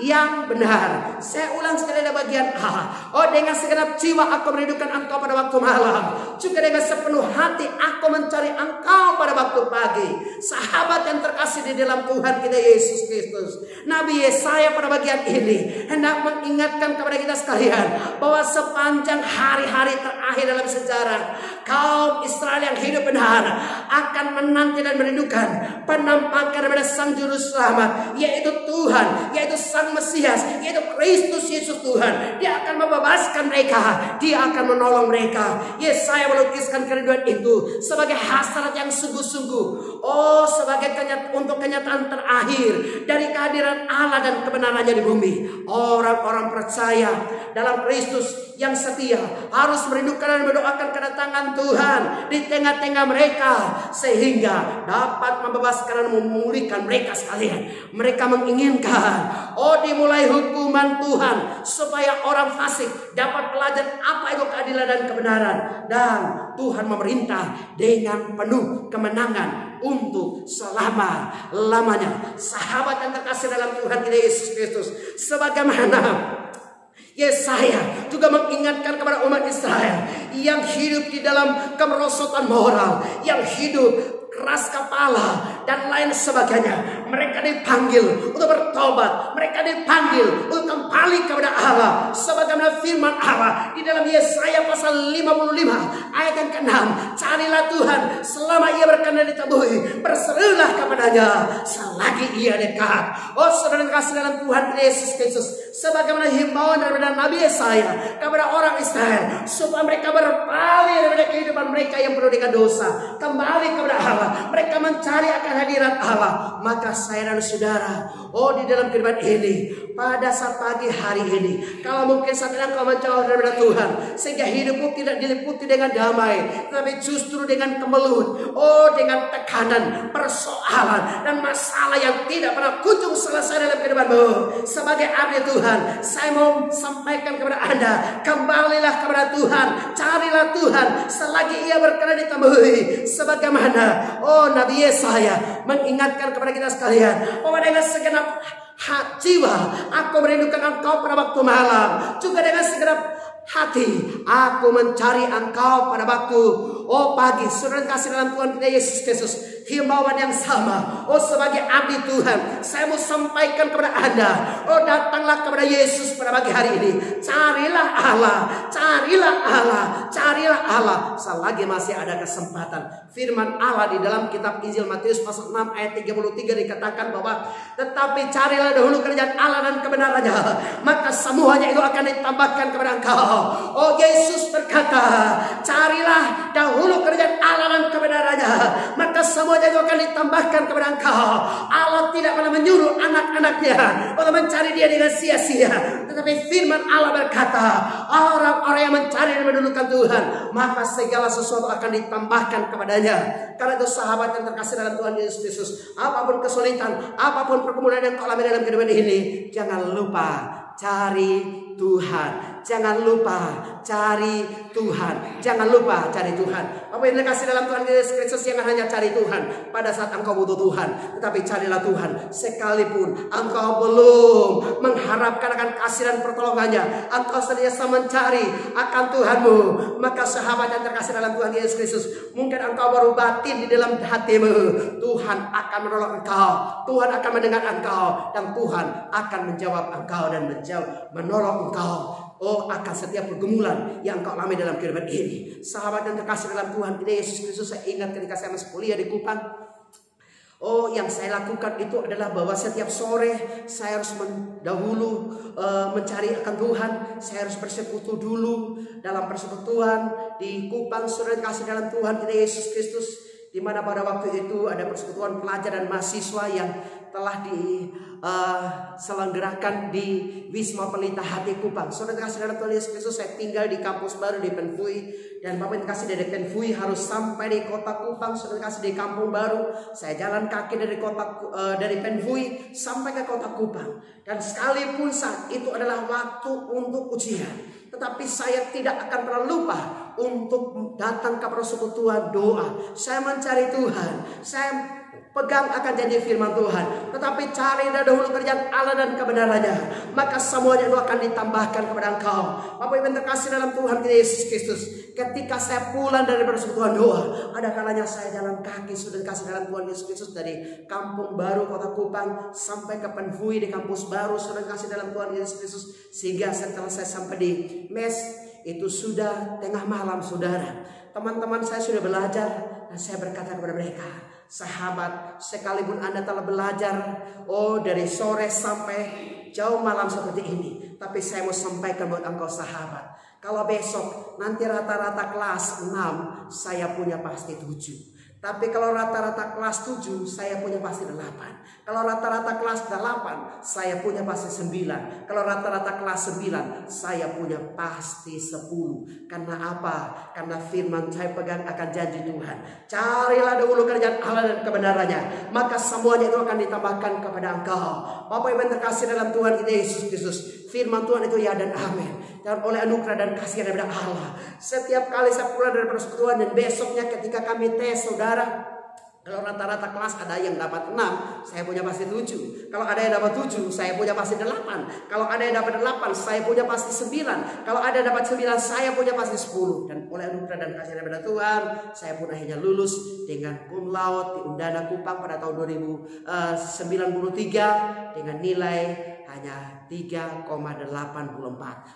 Speaker 1: yang benar. Saya ulang sekali dari bagian A. Oh, dengan segenap jiwa aku merindukan engkau pada waktu malam. Juga dengan sepenuh hati aku mencari engkau pada waktu pagi. Sahabat yang terkasih di dalam Tuhan kita Yesus Kristus, Nabi Yesaya pada bagian ini hendak mengingatkan kepada kita sekalian bahwa sepanjang hari-hari terakhir dalam sejarah, kaum Israel yang hidup benar akan menanti dan merindukan penampakan daripada Sang Juru Selamat, yaitu Tuhan, yaitu Sang Mesias, yaitu Kristus Yesus Tuhan. Dia akan membebaskan mereka, Dia akan menolong mereka. Yesaya melukiskan kerinduan itu sebagai hasrat yang sungguh-sungguh. Oh, sebagai untuk kenyataan terakhir dari kehadiran Allah dan kebenarannya di bumi. Orang-orang percaya dalam Kristus yang setia harus merindukan dan mendoakan kedatangan Tuhan di tengah-tengah mereka, sehingga dapat membebaskan dan memulihkan mereka sekalian. Mereka menginginkan, oh, dimulai hukuman Tuhan supaya orang fasik dapat belajar apa itu keadilan dan kebenaran, dan Tuhan memerintah dengan penuh kemenangan untuk selama-lamanya. Sahabat yang terkasih dalam Tuhan kita Yesus Kristus, sebagaimana Yesaya juga mengingatkan kepada umat Israel yang hidup di dalam kemerosotan moral, yang hidup keras kepala dan lain sebagainya. Mereka dipanggil untuk bertobat, mereka dipanggil untuk kembali kepada Allah, sebagaimana firman Allah di dalam Yesaya pasal 55 ayat yang ke-6, carilah Tuhan selama Ia berkenan ditemui, berserulah kepadanya selagi Ia dekat. Oh, saudara kasih dalam Tuhan Yesus Kristus, sebagaimana himbauan daripada Nabi Yesaya kepada orang Israel supaya mereka berpaling daripada kehidupan mereka yang penuh dengan dosa, kembali kepada Allah. Allah, mereka mencari akan hadirat Allah. Maka saya dan saudara, di dalam kehidupan ini, pada saat pagi hari ini, kalau mungkin saat ini engkau menjauh daripada Tuhan, sehingga hidupmu tidak diliputi dengan damai, tapi justru dengan kemelut, dengan tekanan, persoalan, dan masalah yang tidak pernah kunjung selesai dalam kehidupanmu. Sebagai abdi Tuhan, saya mau sampaikan kepada Anda, kembalilah kepada Tuhan, carilah Tuhan selagi Ia berkenan ditemui. Sebagaimana Nabi Yesaya mengingatkan kepada kita sekalian, bahwa dengan segenap jiwa aku merindukan engkau pada waktu malam, juga dengan segenap hati aku mencari engkau pada waktu pagi. Saudara kasih dalam Tuhan kita Yesus Kristus, himbauan yang sama. Sebagai abdi Tuhan, saya mau sampaikan kepada Anda, datanglah kepada Yesus pada pagi hari ini. Carilah Allah, carilah Allah, carilah Allah selagi masih ada kesempatan. Firman Allah di dalam kitab Injil Matius pasal 6 ayat 33 dikatakan bahwa tetapi carilah dahulu kerajaan Allah dan kebenarannya, maka semuanya itu akan ditambahkan kepada engkau. Yesus berkata, carilah dahulu kerajaan Allah dan kebenarannya, maka semuanya itu akan ditambahkan kepada engkau. Allah tidak pernah menyuruh anak-anaknya untuk mencari Dia dengan sia-sia, tetapi firman Allah berkata, orang-orang yang mencari dan mendulukan Tuhan, maka segala sesuatu akan ditambahkan kepadanya. Karena itu sahabat yang terkasih dalam Tuhan Yesus Kristus, apapun kesulitan, apapun pergumulan yang kau alami dalam kehidupan ini, jangan lupa cari Tuhan. Jangan lupa cari Tuhan. Jangan lupa cari Tuhan. Apa yang dikasih dalam Tuhan Yesus Kristus, jangan hanya cari Tuhan pada saat engkau butuh Tuhan, tetapi carilah Tuhan sekalipun engkau belum mengharapkan akan kasih dan pertolongannya. Engkau senantiasa mencari akan Tuhanmu. Maka sahabat yang terkasih dalam Tuhan Yesus Kristus, mungkin engkau baru batin di dalam hatimu, Tuhan akan menolong engkau, Tuhan akan mendengar engkau, dan Tuhan akan menjawab engkau dan menolong engkau akan setiap pergumulan yang kau alami dalam kehidupan ini. Sahabat yang terkasih dalam Tuhan kita Yesus Kristus, saya ingat ketika saya masih kuliah di Kupang, yang saya lakukan itu adalah bahwa setiap sore saya harus mendahulu mencari akan Tuhan. Saya harus bersekutu dulu dalam persekutuan di Kupang. Saudara kasih dalam Tuhan kita Yesus Kristus, di mana pada waktu itu ada persekutuan pelajar dan mahasiswa yang telah diselenggarakan di Wisma Pelita Hati Kupang. Saudara kasih dalam Tuhan Yesus Kristus, saya tinggal di kampus baru di Penfui, dan Bapak kasih dari Penfui harus sampai di kota Kupang. Saudara kasih di kampung baru, saya jalan kaki dari Penfui sampai ke kota Kupang. Dan sekalipun saat itu adalah waktu untuk ujian, tetapi saya tidak akan pernah lupa untuk datang ke persekutuan doa. Saya mencari Tuhan, saya pegang akan janji firman Tuhan, tetapi cari dahulu kerajaan Allah dan kebenarannya, maka semuanya itu akan ditambahkan kepada engkau. Bapak Ibu terkasih dalam Tuhan kita Yesus Kristus, ketika saya pulang dari persekutuan doa, ada kalanya saya jalan kaki, sudah dikasih dalam Tuhan Yesus Kristus, dari kampung baru kota Kupang sampai ke Penfui di kampus baru, sudah dikasih dalam Tuhan Yesus Kristus, sehingga setelah saya sampai di mes itu sudah tengah malam. Saudara, teman-teman saya sudah belajar, dan saya berkata kepada mereka, sahabat, sekalipun Anda telah belajar dari sore sampai jauh malam seperti ini, tapi saya mau sampaikan buat engkau sahabat, kalau besok nanti rata-rata kelas 6, saya punya pasti 7. Tapi kalau rata-rata kelas 7, saya punya pasti 8. Kalau rata-rata kelas 8, saya punya pasti 9. Kalau rata-rata kelas 9, saya punya pasti 10. Karena apa? Karena firman saya pegang akan janji Tuhan. Carilah dahulu kerajaan Allah dan kebenarannya, maka semuanya itu akan ditambahkan kepada engkau. Bapak Ibu yang terkasih dalam Tuhan kita Yesus Kristus, firman Tuhan itu ya dan amin. Dan oleh anugerah dan kasih daripada Allah, setiap kali saya pulang dari persekutuan dan besoknya ketika kami tes, saudara, kalau rata-rata kelas ada yang dapat 6, saya punya pasti 7. Kalau ada yang dapat 7, saya punya pasti 8. Kalau ada yang dapat 8, saya punya pasti 9. Kalau ada yang dapat 9, saya punya pasti 10. Dan oleh anugerah dan kasih daripada Tuhan, saya pun akhirnya lulus dengan cum laude di Undana Kupang pada tahun 1993 dengan nilai hanya 3,84.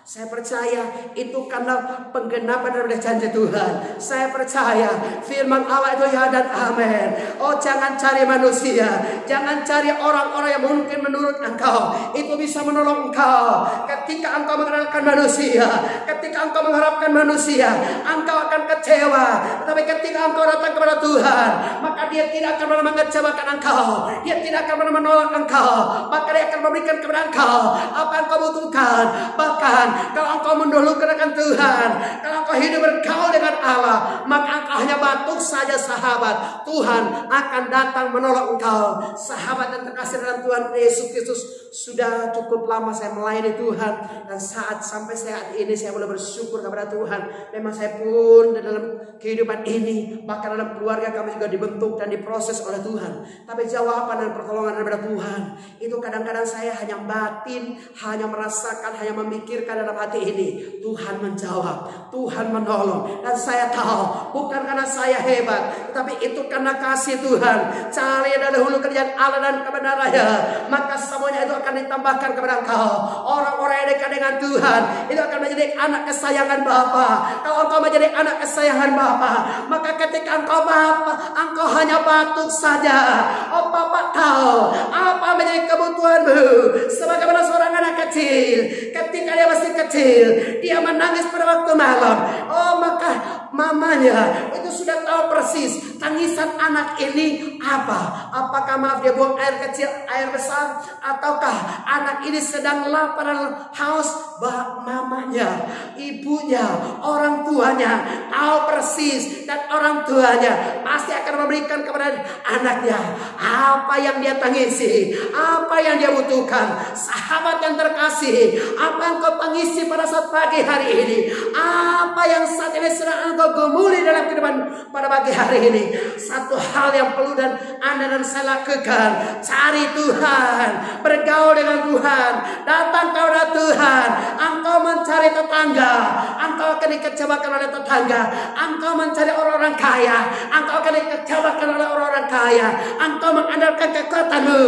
Speaker 1: Saya percaya itu karena penggenapan daripada janji Tuhan. Saya percaya firman Allah itu ya dan amin. Oh, jangan cari manusia, jangan cari orang-orang yang mungkin menurut engkau itu bisa menolong engkau. Ketika engkau mengandalkan manusia, ketika engkau mengharapkan manusia, engkau akan kecewa. Tapi ketika engkau datang kepada Tuhan, maka Dia tidak akan pernah mengecewakan engkau. Dia tidak akan pernah menolak engkau. Maka Dia akan memberikan kepada engkau apa yang kau butuhkan. Bahkan kalau engkau mendahulukan akan Tuhan, kalau engkau hidup bergaul dengan Allah, maka engkau hanya batuk saja sahabat. Tuhan akan datang menolong engkau. Sahabat yang terkasih dalam Tuhan Yesus Kristus, sudah cukup lama saya melayani Tuhan, dan sampai saat ini saya boleh bersyukur kepada Tuhan. Memang saya pun dalam kehidupan ini, bahkan dalam keluarga kami juga dibentuk dan diproses oleh Tuhan. Tapi jawaban dan pertolongan daripada Tuhan itu kadang-kadang saya hanya batin, hanya merasakan, hanya memikirkan dalam hati ini. Tuhan menjawab, Tuhan menolong, dan saya tahu bukan karena saya hebat, tapi itu karena kasih Tuhan. Cari dahulu kerjaan Allah dan kebenarannya, maka semuanya itu akan ditambahkan kepada engkau. Orang-orang yang dekat dengan Tuhan itu akan menjadi anak kesayangan Bapa. Kalau engkau menjadi anak kesayangan Bapa, maka ketika engkau Bapa, engkau hanya batuk saja. Oh, Bapa tahu apa menjadi kebutuhanmu. Sebagaimana seorang anak kecil, ketika dia masih kecil, dia menangis pada waktu malam. Oh, maka mamanya itu sudah tahu persis tangisan anak ini apa. Apakah maaf dia buang air kecil, air besar, ataukah anak ini sedang lapar dan haus. Mamanya, ibunya, orang tuanya tahu persis, dan orang tuanya pasti akan memberikan kepada anaknya apa yang dia tangisi, apa yang dia butuhkan. Sahabat yang terkasih, apa yang kau tangisi pada saat pagi hari ini, apa yang saat ini sedang engkau gumuli dalam kehidupan pada pagi hari ini. Satu hal yang perlu dan Anda dan saya lakukan, cari Tuhan, bergaul dengan Tuhan, datang kepada Tuhan. Engkau mencari tetangga, engkau akan dikecewakan oleh tetangga. Engkau mencari orang-orang kaya, engkau akan dikecewakan oleh orang-orang kaya. Engkau mengandalkan kekuatanmu,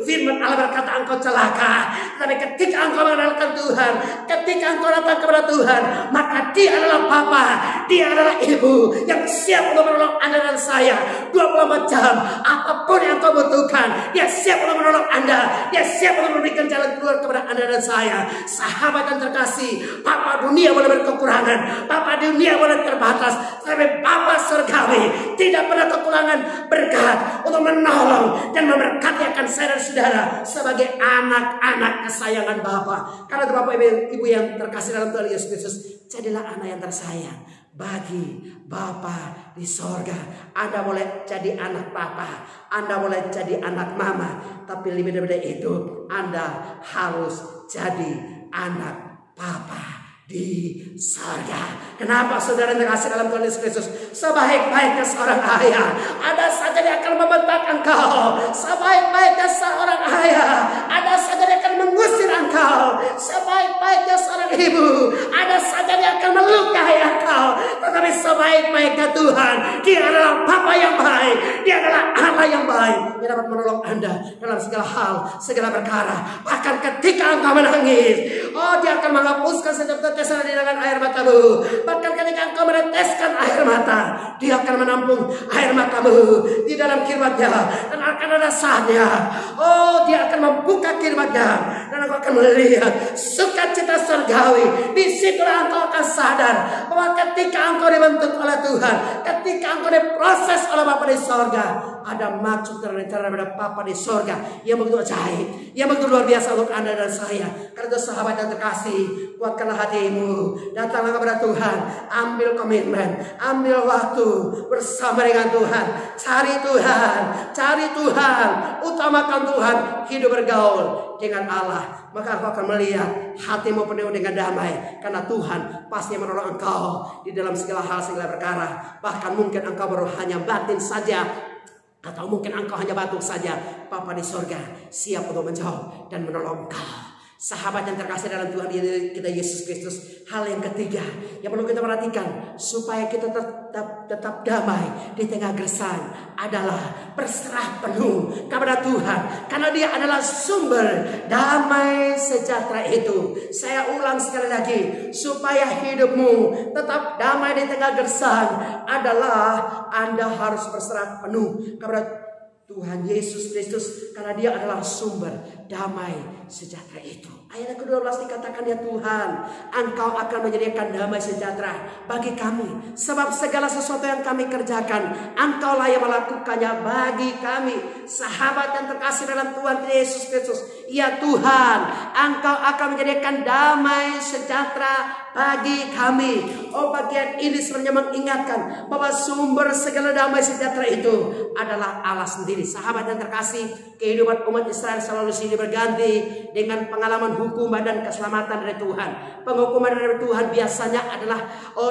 Speaker 1: firman Allah berkata engkau celaka. Tapi ketika engkau mengandalkan Tuhan, ketika engkau datang kepada Tuhan, maka Dia adalah Bapa, Dia adalah Ibu yang siap untuk menolong Anda dan saya 24 jam. Apapun yang kau butuhkan, Dia siap untuk menolong Anda. Dia siap untuk memberikan jalan keluar kepada Anda dan saya. Sahabat yang terkasih, Bapa dunia boleh berkekurangan, Bapa dunia boleh terbatas, tapi Bapa surgawi tidak pernah kekurangan berkat untuk menolong dan memberkati akan saya dan saudara sebagai anak-anak kesayangan Bapa. Karena Bapak Ibu yang terkasih dalam Tuhan Yesus Kristus, jadilah anak yang tersayang bagi Bapa di sorga. Anda boleh jadi anak Papa, Anda boleh jadi anak Mama, tapi lebih daripada itu, Anda harus jadi anak Papa di sorga. Kenapa saudara yang terkasih dalam Tuhan Yesus Kristus? Sebaik-baiknya seorang ayah, ada saja dia akan membentak engkau. Sebaik-baiknya seorang ayah, ada saja dia akan mengusir engkau. Sebaik-baiknya seorang ibu, ada saja dia akan melukai engkau. Tetapi sebaik-baiknya Tuhan, Dia adalah Bapa yang baik, Dia adalah Allah yang baik. Dia dapat menolong Anda dalam segala hal, segala perkara. Bahkan ketika engkau menangis, oh, Dia akan menghapuskan setiap tetesan dengan air matamu. Bahkan ketika engkau meneteskan air mata, Dia akan menampung air matamu di dalam kirbat-Nya, dan akan ada saatnya, oh, Dia akan membuka kirbat-Nya, dan engkau akan melihat sukacita surgawi. Di situlah engkau akan sadar bahwa ketika engkau dibentuk oleh Tuhan, ketika engkau diproses oleh Bapa di sorga, ada maksud dan rencana daripada Bapa di sorga yang begitu ajaib, yang begitu luar biasa untuk Anda dan saya. Karena itu sahabat yang terkasih, kuatkanlah hatimu, datanglah kepada Tuhan, ambil komitmen, ambil waktu bersama dengan Tuhan, cari Tuhan, utamakan Tuhan, hidup bergaul dengan Allah. Maka engkau akan melihat hatimu penuh dengan damai, karena Tuhan pasti menolong engkau di dalam segala hal, segala perkara. Bahkan mungkin engkau baru hanya batin saja, atau mungkin engkau hanya batuk saja, Bapa di sorga siap untuk menjawab dan menolong engkau. Sahabat yang terkasih dalam Tuhan kita Yesus Kristus, hal yang ketiga yang perlu kita perhatikan supaya kita tetap damai di tengah gersang adalah berserah penuh kepada Tuhan, karena Dia adalah sumber damai sejahtera itu. Saya ulang sekali lagi, supaya hidupmu tetap damai di tengah gersang adalah Anda harus berserah penuh kepada Tuhan Yesus Kristus, karena Dia adalah sumber damai sejahtera itu. Ayat ke-12 dikatakan, ya Tuhan, Engkau akan menyediakan damai sejahtera bagi kami, sebab segala sesuatu yang kami kerjakan Engkau lah yang melakukannya bagi kami. Sahabat yang terkasih dalam Tuhan Yesus Kristus, ya Tuhan, Engkau akan menyediakan damai sejahtera bagi kami. Oh, bagian ini sebenarnya mengingatkan bahwa sumber segala damai sejahtera itu adalah Allah sendiri. Sahabat yang terkasih, kehidupan umat Israel selalu sini berganti dengan pengalaman hukuman dan keselamatan dari Tuhan. Penghukuman dari Tuhan biasanya adalah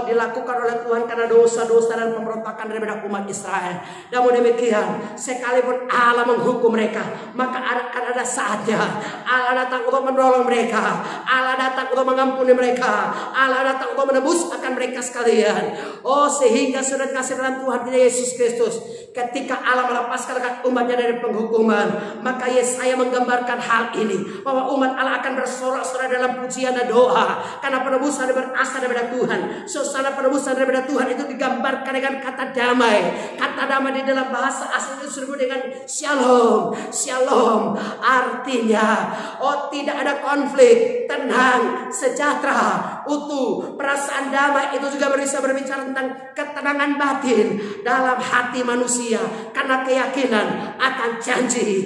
Speaker 1: dilakukan oleh Tuhan karena dosa-dosa dan pemberontakan daripada umat Israel. Namun demikian, sekalipun Allah menghukum mereka, maka akan ada saatnya Allah datang untuk menolong mereka, Allah datang untuk mengampuni mereka, Allah datang untuk menebus akan mereka sekalian. Oh, sehingga sudah dikasih dalam Tuhan kita Yesus Kristus, ketika Allah melepaskan umatnya dari penghukuman, maka Yesaya menggambarkan hal ini, bahwa umat Allah akan bersorak-sorai dalam pujian dan doa, karena penebusan berasal daripada Tuhan. Suasana penebusan daripada Tuhan itu digambarkan dengan kata damai. Kata damai di dalam bahasa asli itu disebut dengan shalom. Shalom artinya tidak ada konflik, tenang, sejahtera, utuh. Perasaan damai itu juga bisa berbicara tentang ketenangan batin dalam hati manusia, karena keyakinan akan janji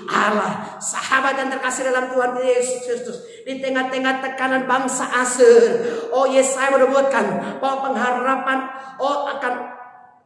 Speaker 1: Allah. Sahabat yang terkasih dalam Tuhan Yesus Kristus, di tengah-tengah tekanan bangsa Asyur, Yesaya menyebutkan bahwa pengharapan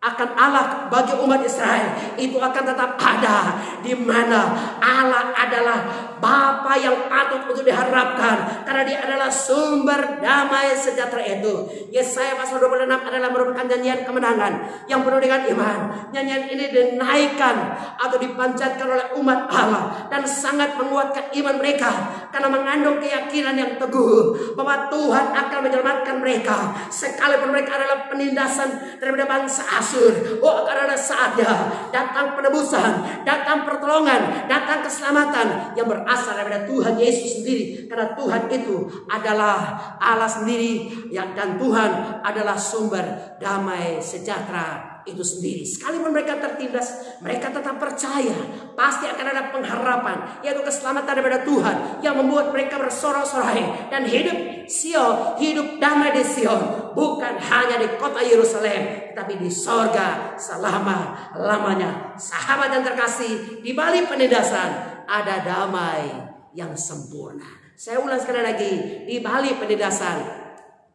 Speaker 1: akan Allah bagi umat Israel itu akan tetap ada, di mana Allah adalah Bapa yang patut untuk diharapkan, karena Dia adalah sumber damai sejahtera itu. Yesaya pasal 26 adalah merupakan nyanyian kemenangan yang penuh dengan iman. Nyanyian ini dinaikkan atau dipanjatkan oleh umat Allah dan sangat menguatkan iman mereka, karena mengandung keyakinan yang teguh bahwa Tuhan akan menyelamatkan mereka sekalipun mereka adalah penindasan daripada bangsa Asyur. Akan ada saatnya datang penebusan, datang pertolongan, datang keselamatan yang berasal daripada Tuhan Yesus sendiri, karena Tuhan itu adalah Allah sendiri dan Tuhan adalah sumber damai sejahtera itu sendiri. Sekalipun mereka tertindas, mereka tetap percaya pasti akan ada pengharapan, yaitu keselamatan daripada Tuhan yang membuat mereka bersorak-sorai dan hidup Sion, hidup damai di Sion, bukan hanya di kota Yerusalem, tetapi di sorga selama-lamanya. Sahabat yang terkasih, di balik penindasan ada damai yang sempurna. Saya ulang sekali lagi, di balik penindasan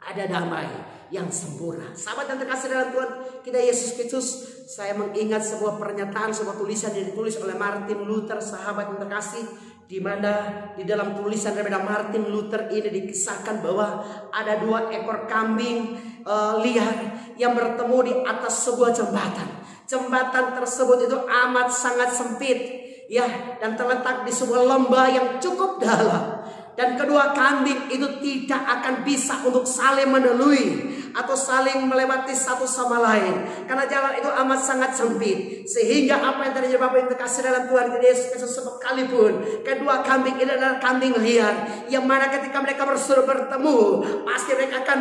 Speaker 1: ada damai yang sempurna. Sahabat yang terkasih dalam Tuhan kita Yesus Kristus, saya mengingat sebuah pernyataan, sebuah tulisan yang ditulis oleh Martin Luther. Sahabat yang terkasih, di mana di dalam tulisan daripada Martin Luther ini dikisahkan bahwa ada 2 ekor kambing liar yang bertemu di atas sebuah jembatan. Jembatan tersebut itu amat sangat sempit, ya, dan terletak di sebuah lembah yang cukup dalam. Dan kedua kambing itu tidak akan bisa untuk saling menelusuri atau saling melewati satu sama lain, karena jalan itu amat sangat sempit. Sehingga apa yang terjadi Bapak yang terkasih dalam Tuhan Yesus Kristus, sekalipun kedua kambing ini adalah kambing liar, yang mana ketika mereka bertemu pasti mereka akan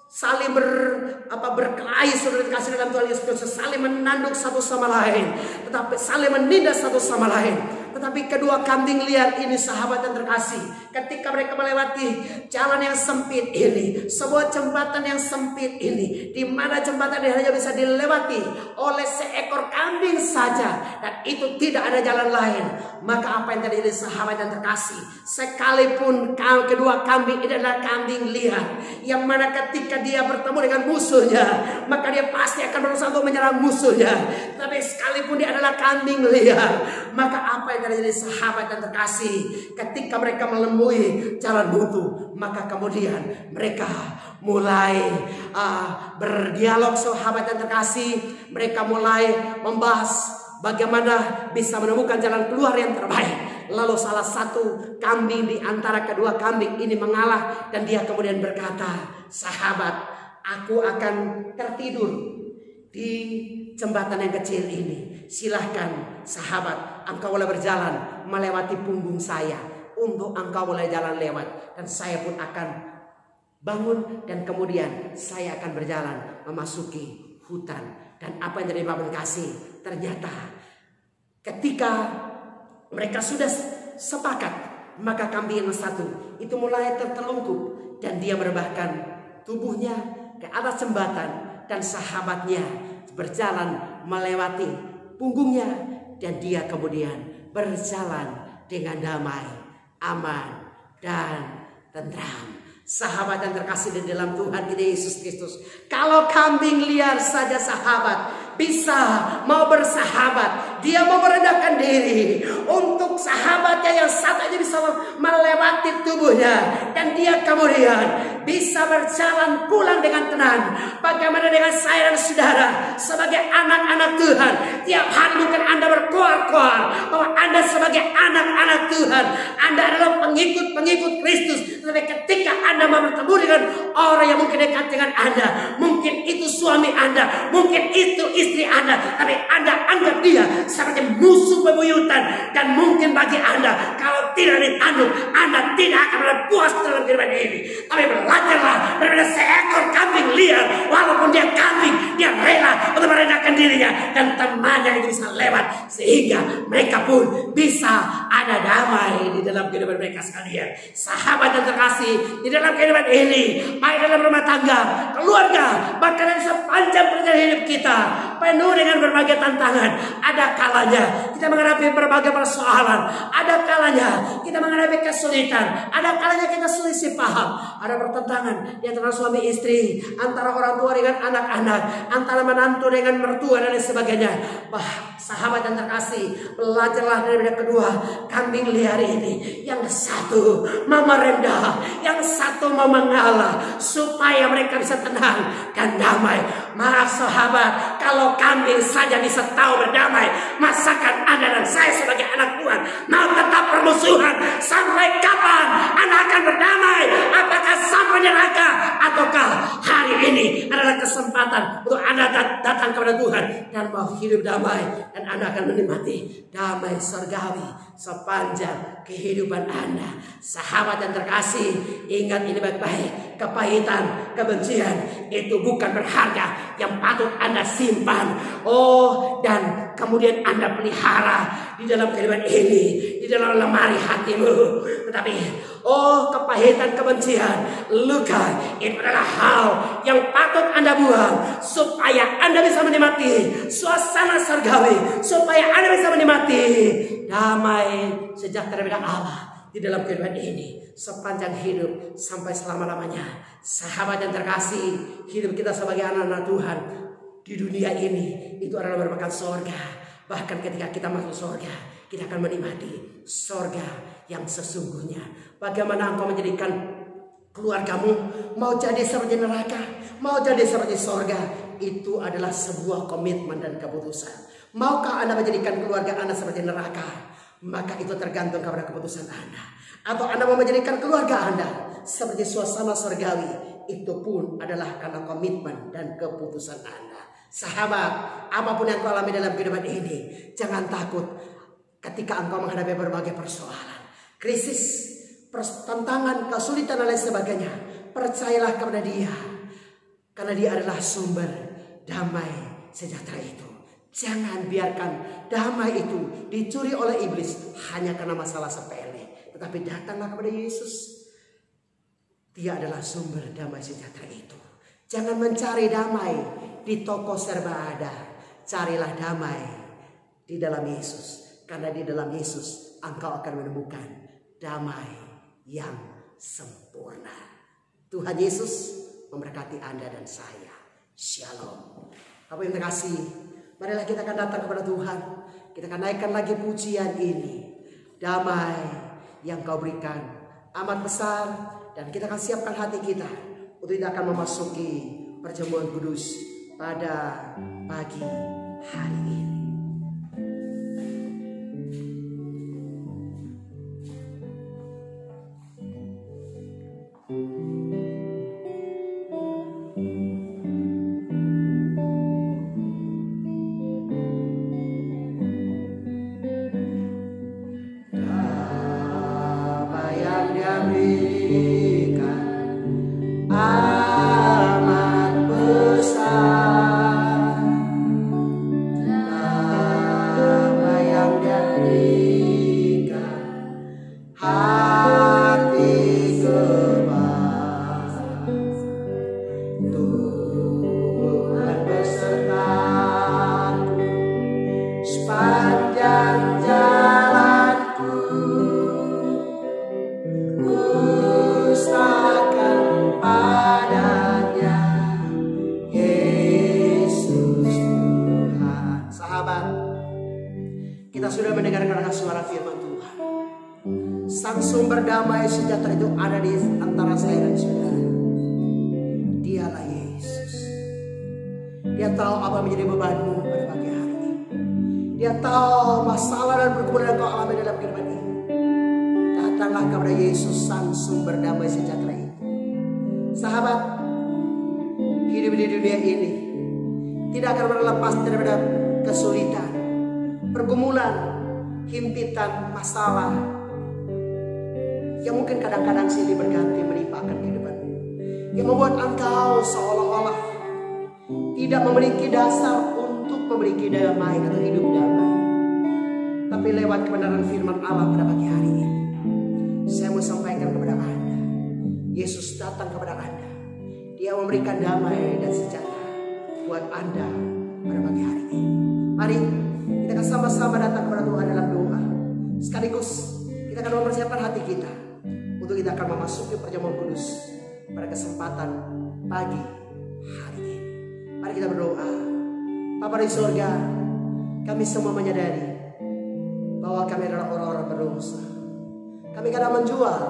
Speaker 1: saling berkelahi, saudara dikasih dalam Tuhan Yesus Kristus, saling menanduk satu sama lain, tetapi saling menindas satu sama lain. Tetapi kedua kambing liar ini, sahabat yang terkasih, ketika mereka melewati jalan yang sempit ini, sebuah jembatan yang sempit ini, di mana jembatan ini hanya bisa dilewati oleh seekor kambing saja, dan itu tidak ada jalan lain, maka apa yang terjadi sahabat yang terkasih, sekalipun kedua kambing ini adalah kambing liar, yang mana ketika dia bertemu dengan musuhnya, maka dia pasti akan berusaha untuk menyerang musuhnya. Tapi sekalipun dia adalah kambing liar, maka apa yang terjadi sahabat yang terkasih, ketika mereka menemui jalan buntu, maka kemudian mereka mulai berdialog. Sahabat yang terkasih, mereka mulai membahas bagaimana bisa menemukan jalan keluar yang terbaik. Lalu salah satu kambing di antara kedua kambing ini mengalah dan dia kemudian berkata, "Sahabat, aku akan tertidur di jembatan yang kecil ini. Silahkan sahabat, engkau boleh berjalan melewati punggung saya untuk engkau boleh jalan lewat. Dan saya pun akan bangun dan kemudian saya akan berjalan memasuki hutan." Dan apa yang terjadi Bapak kasih? Ternyata ketika mereka sudah sepakat, maka kambing yang satu itu mulai tertelungkup dan dia merebahkan tubuhnya ke atas jembatan dan sahabatnya berjalan melewati punggungnya dan dia kemudian berjalan dengan damai, aman dan tentram. Sahabat yang terkasih di dalam Tuhan kita Yesus Kristus, kalau kambing liar saja sahabat bisa mau bersahabat, dia mau merendahkan diri untuk sahabatnya yang satu aja bisa melewati tubuhnya dan dia kemudian bisa berjalan pulang dengan tenang. Bagaimana dengan saya dan saudara sebagai anak-anak Tuhan? Tiap hari mungkin Anda berkoar-koar bahwa Anda sebagai anak-anak Tuhan, Anda adalah pengikut-pengikut Kristus. Tapi ketika Anda mau bertemu dengan orang yang mungkin dekat dengan Anda, mungkin itu suami Anda, mungkin itu istri Anda, tapi Anda anggap dia sebagai musuh bebuyutan. Dan mungkin bagi Anda, kalau tidak ditanduk, Anda tidak akan pernah puas dalam kehidupan ini. Tapi belajarlah daripada seekor kambing liar, walaupun dia kambing, dia rela untuk merendahkan dirinya dan temannya itu bisa lewat, sehingga mereka pun bisa ada damai di dalam kehidupan mereka sekalian. Sahabat yang terkasih, di dalam kehidupan ini, baik dalam rumah tangga, keluarga, bahkan sepanjang perjalanan hidup kita, penuh dengan berbagai tantangan. Ada kalanya kita menghadapi berbagai persoalan, ada kalanya kita menghadapi kesulitan, ada kalanya kita selisih paham, ada pertentangan di antara suami istri, antara orang tua dengan anak-anak, antara menantu dengan mertua dan lain sebagainya. Sahabat yang terkasih, belajarlah dari kedua kambing liar ini. Yang satu mau merendah, yang satu mau mengalah, supaya mereka bisa tenang dan damai. Maaf sahabat, kalau kambing saja bisa tahu berdamai, masakan Anda dan saya sebagai anak Tuhan mau tetap bermusuhan? Sampai kapan Anda akan berdamai? Apakah sampai neraka? Ataukah hari ini adalah kesempatan untuk Anda datang kepada Tuhan dan mau hidup damai, dan Anda akan menikmati damai surgawi sepanjang kehidupan Anda. Sahabat yang terkasih, ingat ini baik-baik. Kepahitan, kebencian itu bukan berharga yang patut Anda simpan. Dan kemudian Anda pelihara di dalam kehidupan ini, di dalam lemari hatimu. Tetapi kepahitan, kebencian, luka, itu adalah hal yang patut Anda buang, supaya Anda bisa menikmati suasana surgawi, supaya Anda bisa menikmati damai sejahtera dengan Allah di dalam kehidupan ini sepanjang hidup sampai selama-lamanya. Sahabat yang terkasih, hidup kita sebagai anak-anak Tuhan di dunia ini itu adalah merupakan surga. Bahkan ketika kita masuk surga, kita akan menikmati surga yang sesungguhnya. Bagaimana engkau menjadikan keluargamu mau jadi seperti neraka, mau jadi seperti surga, itu adalah sebuah komitmen dan keputusan. Maukah Anda menjadikan keluarga Anda seperti neraka? Maka itu tergantung kepada keputusan Anda. Atau Anda mau menjadikan keluarga Anda seperti suasana surgawi, itu pun adalah karena komitmen dan keputusan Anda. Sahabat, apapun yang kau alami dalam kehidupan ini, jangan takut ketika engkau menghadapi berbagai persoalan, krisis, tantangan, kesulitan dan lain sebagainya. Percayalah kepada Dia, karena Dia adalah sumber damai sejahtera itu. Jangan biarkan damai itu dicuri oleh iblis hanya karena masalah sepele. Tetapi datanglah kepada Yesus. Dia adalah sumber damai sejahtera itu. Jangan mencari damai di toko serba ada. Carilah damai di dalam Yesus. Karena di dalam Yesus engkau akan menemukan damai yang sempurna. Tuhan Yesus memberkati Anda dan saya. Shalom. Bapak yang terkasih, marilah kita akan datang kepada Tuhan. Kita akan naikkan lagi pujian ini. Damai yang kau berikan amat besar. Dan kita akan siapkan hati kita untuk kita akan memasuki perjamuan kudus pada pagi hari ini. Kita sudah mendengarkan suara firman Tuhan. Sang sumber damai sejahtera itu ada di antara saya dan saudara. Dialah Yesus. Dia tahu apa menjadi bebanmu pada pagi hari ini. Dia tahu masalah dan pergumulan yang kau alami dalam kehidupan ini. Datanglah kepada Yesus, sang sumber damai sejahtera itu. Sahabat, hidup di dunia ini tidak akan berlepas daripada kesulitan, pergumulan, himpitan, masalah yang mungkin kadang-kadang silih berganti menimpakan kehidupanmu, yang membuat engkau seolah-olah tidak memiliki dasar untuk memiliki damai atau hidup damai. Tapi lewat kebenaran firman Allah pada pagi hari ini, saya mau sampaikan kepada Anda, Yesus datang kepada Anda. Dia memberikan damai dan sejahtera buat Anda pada pagi hari ini. Mari kita akan sama-sama datang kepada Tuhan dalam doa. Sekaligus kita akan mempersiapkan hati kita untuk kita akan memasuki perjamuan kudus pada kesempatan pagi hari ini. Mari kita berdoa. Bapa di surga, kami semua menyadari bahwa kami adalah orang-orang berdosa. Kami kadang menjual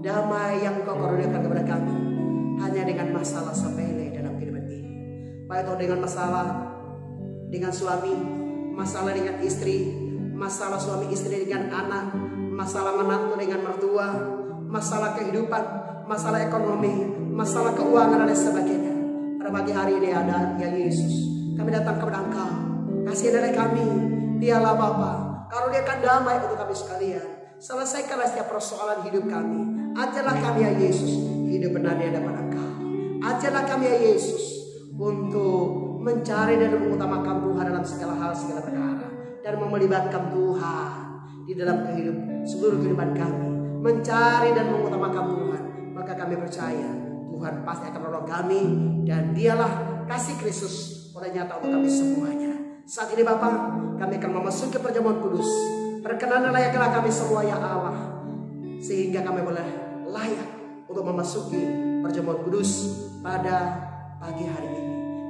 Speaker 1: damai yang Kau karuniakan kepada kami hanya dengan masalah sepele dalam kehidupan ini. Baik itu dengan masalah dengan suami, masalah dengan istri, masalah suami istri dengan anak, masalah menantu dengan mertua, masalah kehidupan, masalah ekonomi, masalah keuangan dan sebagainya. Pada pagi hari ini ada ya Yesus, kami datang kepada Engkau. Kasih dari kami, Dialah Bapa, karuniakan damai untuk kami sekalian. Selesaikanlah setiap persoalan hidup kami. Ajarlah kami ya Yesus hidup benar di hadapan Engkau. Ajarlah kami ya Yesus untuk mencari dan mengutamakan Tuhan dalam segala hal, segala perkara, dan melibatkan Tuhan di dalam seluruh kehidupan kami. Mencari dan mengutamakan Tuhan, maka kami percaya Tuhan pasti akan menolong kami, dan Dialah kasih Kristus oleh nyata untuk kami semuanya. Saat ini Bapa, kami akan memasuki perjamuan kudus. Perkenanlah layaklah kami semua ya Allah, sehingga kami boleh layak untuk memasuki perjamuan kudus pada pagi hari ini.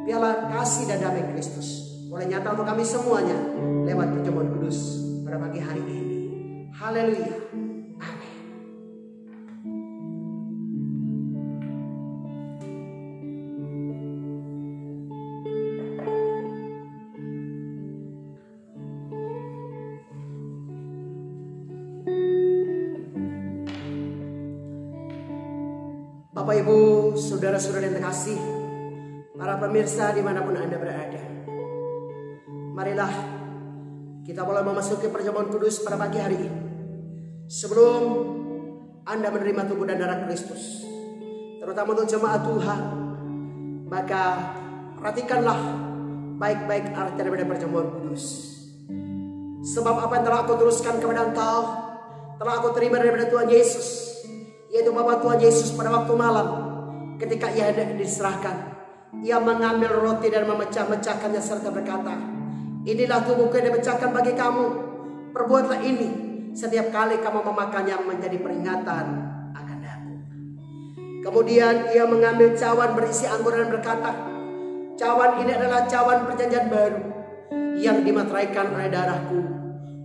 Speaker 1: Biarlah kasih dan damai Kristus boleh nyata untuk kami semuanya lewat perjamuan kudus pada pagi hari ini. Haleluya. Amin. Bapak, Ibu, saudara-saudara yang terkasih, para pemirsa dimanapun Anda berada, marilah kita mulai memasuki perjamuan kudus pada pagi hari ini. Sebelum Anda menerima tubuh dan darah Kristus, terutama untuk jemaat Tuhan, maka perhatikanlah baik-baik arti daripada perjamuan kudus. Sebab apa yang telah aku teruskan kepada engkau, telah aku terima daripada Tuhan Yesus, yaitu bahwa Tuhan Yesus pada waktu malam ketika ia hendak diserahkan, ia mengambil roti dan memecah-mecahkannya serta berkata, inilah tubuhku yang dipecahkan bagi kamu. Perbuatlah ini setiap kali kamu memakannya menjadi peringatan akan aku. Kemudian ia mengambil cawan berisi anggur dan berkata, cawan ini adalah cawan perjanjian baru yang dimateraikan oleh darahku.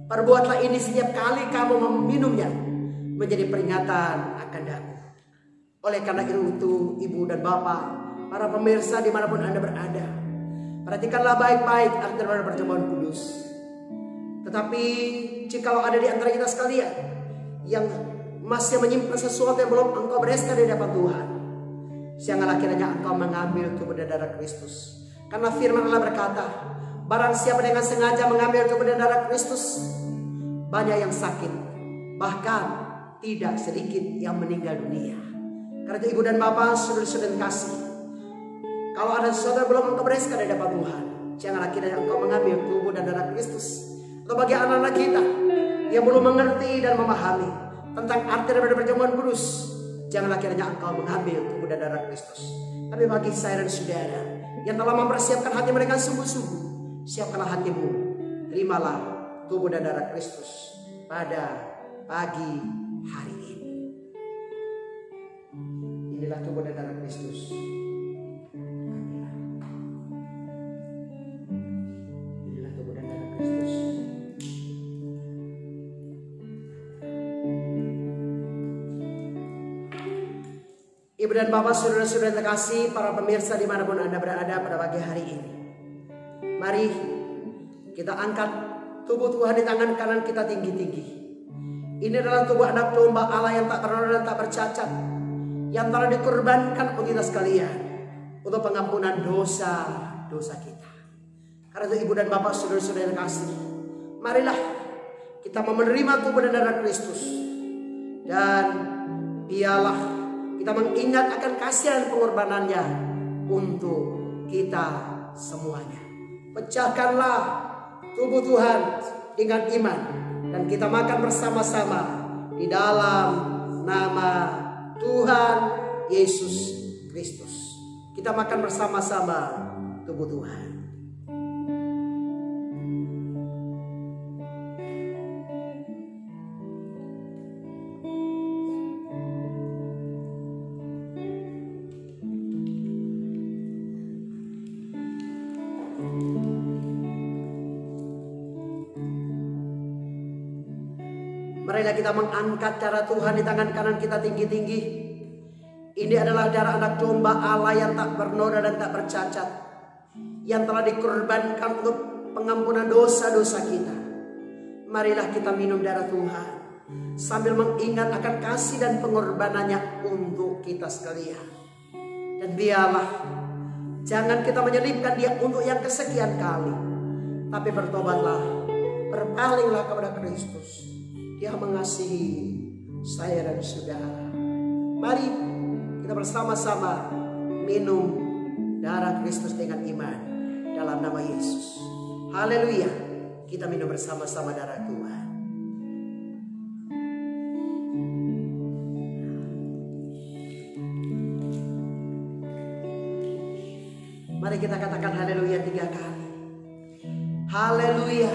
Speaker 1: Perbuatlah ini setiap kali kamu meminumnya menjadi peringatan akan aku. Oleh karena itu, Ibu dan Bapak, para pemirsa dimanapun Anda berada, perhatikanlah baik-baik arti daripada perjamuan kudus. Tetapi jikalau ada di antara kita sekalian yang masih menyimpan sesuatu yang belum engkau bereskan di hadapan Tuhan, janganlah kiranya engkau mengambil tubuh dan darah Kristus. Karena firman Allah berkata, barang siapa dengan sengaja mengambil tubuh dan darah Kristus, banyak yang sakit, bahkan tidak sedikit yang meninggal dunia. Karena itu Ibu dan Bapak, saudara-saudara kasih, kalau ada sesuatu yang belum engkau bereskan di hadapan Tuhan, janganlah kiranya engkau mengambil tubuh dan darah Kristus. Atau bagi anak-anak kita yang belum mengerti dan memahami, tentang arti daripada perjamuan kudus, janganlah kiranya engkau mengambil tubuh dan darah Kristus. Tapi bagi saya dan saudara yang telah mempersiapkan hati mereka sungguh-sungguh, siapkanlah hatimu, terimalah tubuh dan darah Kristus pada pagi hari ini. Inilah tubuh dan darah Kristus. Inilah tubuh dan darah Kristus. Ibu dan bapak, saudara-saudara terkasih, para pemirsa dimanapun Anda berada pada pagi hari ini, mari kita angkat tubuh Tuhan di tangan kanan kita tinggi-tinggi. Ini adalah tubuh anak domba Allah yang tak bernoda dan tak bercacat, yang telah dikorbankan untuk kita sekalian, untuk pengampunan dosa-dosa kita. Karena itu ibu dan bapak, saudara-saudara terkasih, marilah kita menerima tubuh dan darah Kristus, dan biarlah kita mengingat akan kasih dan pengorbanannya untuk kita semuanya. Pecahkanlah tubuh Tuhan dengan iman, dan kita makan bersama-sama di dalam nama Tuhan Yesus Kristus. Kita makan bersama-sama tubuh Tuhan. Marilah kita mengangkat darah Tuhan di tangan kanan kita tinggi-tinggi. Ini adalah darah anak domba Allah yang tak bernoda dan tak bercacat, yang telah dikorbankan untuk pengampunan dosa-dosa kita. Marilah kita minum darah Tuhan sambil mengingat akan kasih dan pengorbanannya untuk kita sekalian. Dan biarlah jangan kita menyelipkan dia untuk yang kesekian kali, tapi bertobatlah, berpalinglah kepada Kristus. Dia mengasihi saya dan saudara. Mari kita bersama-sama minum darah Kristus dengan iman dalam nama Yesus. Haleluya. Kita minum bersama-sama darah Tuhan. Mari kita katakan haleluya 3 kali. Haleluya.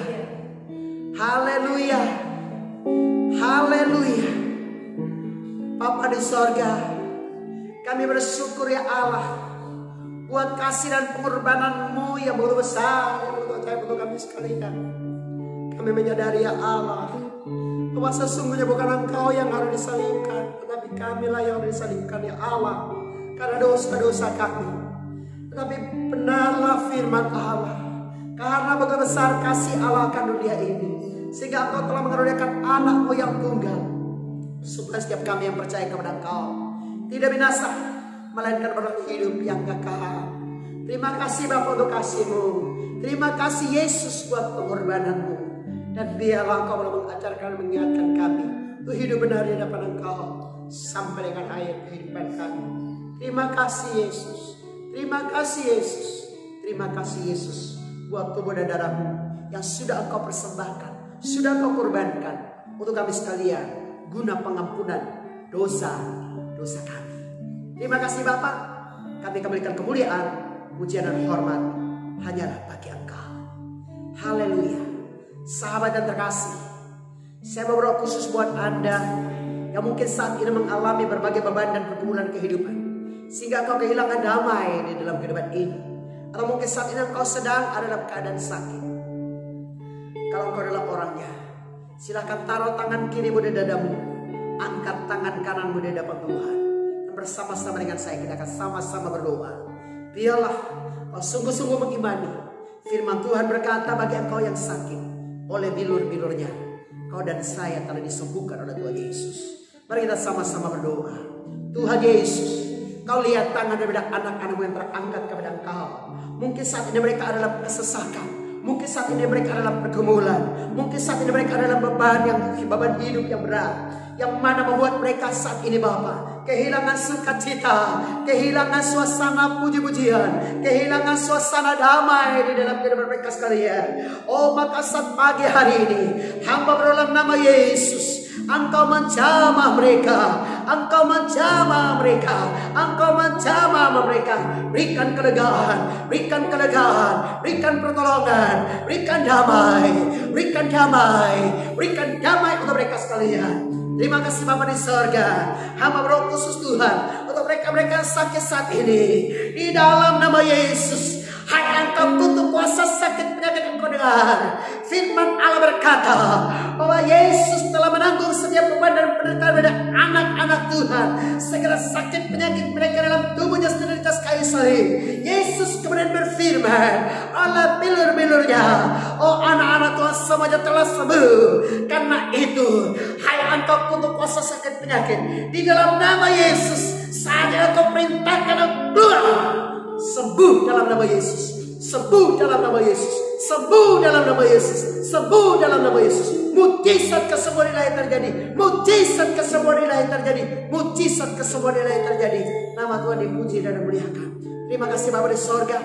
Speaker 1: Haleluya. Haleluya. Bapa di sorga, kami bersyukur ya Allah buat kasih dan pengorbanan-Mu yang begitu besar, yang begitu ajaib untuk kami sekalian. Kami menyadari ya Allah bahwa sesungguhnya bukan Engkau yang harus disalibkan, tetapi kamilah yang harus disalibkan ya Allah, karena dosa-dosa kami. Tetapi benarlah firman Allah, karena begitu besar kasih Allah akan dunia ini, sehingga Engkau telah mengaruniakan anak-Mu yang tunggal, supaya setiap kami yang percaya kepada Engkau tidak binasa, melainkan beroleh hidup yang kekal. Terima kasih Bapa untuk kasih-Mu. Terima kasih Yesus buat pengorbanan-Mu. Dan biarlah Engkau boleh mengajarkan dan mengingatkan kami untuk hidup benar di hadapan Engkau sampai dengan akhir kehidupan kami. Terima kasih Yesus. Terima kasih Yesus. Terima kasih Yesus buat tubuh dan darah-Mu yang sudah Engkau persembahkan, sudah Engkau korbankan untuk kami sekalian, guna pengampunan dosa-dosa kami. Terima kasih Bapa. Kami kembalikan kemuliaan, pujian dan hormat hanyalah bagi Engkau. Haleluya. Sahabat dan terkasih, saya mau berdoa khusus buat Anda yang mungkin saat ini mengalami berbagai beban dan pergumulan kehidupan, sehingga engkau kehilangan damai di dalam kehidupan ini. Atau mungkin saat ini engkau sedang ada dalam keadaan sakit. Kalau engkau adalah orangnya, silakan taruh tangan kirimu di dadamu, angkat tangan kananmu di hadapan Tuhan, dan bersama-sama dengan saya kita akan sama-sama berdoa. Biarlah kau sungguh-sungguh mengimani firman Tuhan berkata, bagi engkau yang sakit, oleh bilur-bilurnya kau dan saya telah disembuhkan oleh Tuhan Yesus. Mari kita sama-sama berdoa. Tuhan Yesus, Kau lihat tangan daripada anak-anakmu yang terangkat kepada Engkau. Mungkin saat ini mereka adalah kesesakan, mungkin saat ini mereka adalah pergumulan, mungkin saat ini mereka adalah beban hidup yang berat. yang mana membuat mereka saat ini Bapa kehilangan sukacita, kehilangan suasana puji-pujian, kehilangan suasana damai di dalam kehidupan mereka sekalian. Oh, maka saat pagi hari ini hamba berdoa nama Yesus, Engkau menjamah mereka, Engkau menjamah mereka, Engkau menjamah mereka. Berikan kelegaan, berikan kelegaan, berikan pertolongan, berikan damai, berikan damai, berikan damai untuk mereka sekalian. Terima kasih Bapa di sorga. Hamba berdoa khusus Tuhan untuk mereka-mereka yang sakit saat ini. Di dalam nama Yesus, hai Engkau kutuk kuasa sakit penyakit Engkau dengar. Firman Allah berkata bahwa Yesus telah menanggung setiap beban dan penderitaan pada anak-anak Tuhan. Segala sakit penyakit mereka dalam tubuhnya sendiri atas kayu salib. Yesus kemudian berfirman, oleh bilur-bilurnya, oh anak-anak Tuhan semuanya telah sembuh. Karena itu, hai Engkau kutuk kuasa sakit penyakit, di dalam nama Yesus saja Engkau perintahkan keluar. Sembuh dalam nama Yesus, sembuh dalam nama Yesus, sembuh dalam nama Yesus, sembuh dalam nama Yesus. Mujizat kesembuhan ilahi terjadi, mujizat kesembuhan ilahi terjadi, mujizat kesembuhan ilahi terjadi. Nama Tuhan dipuji dan dimuliakan. Terima kasih Bapa di sorga,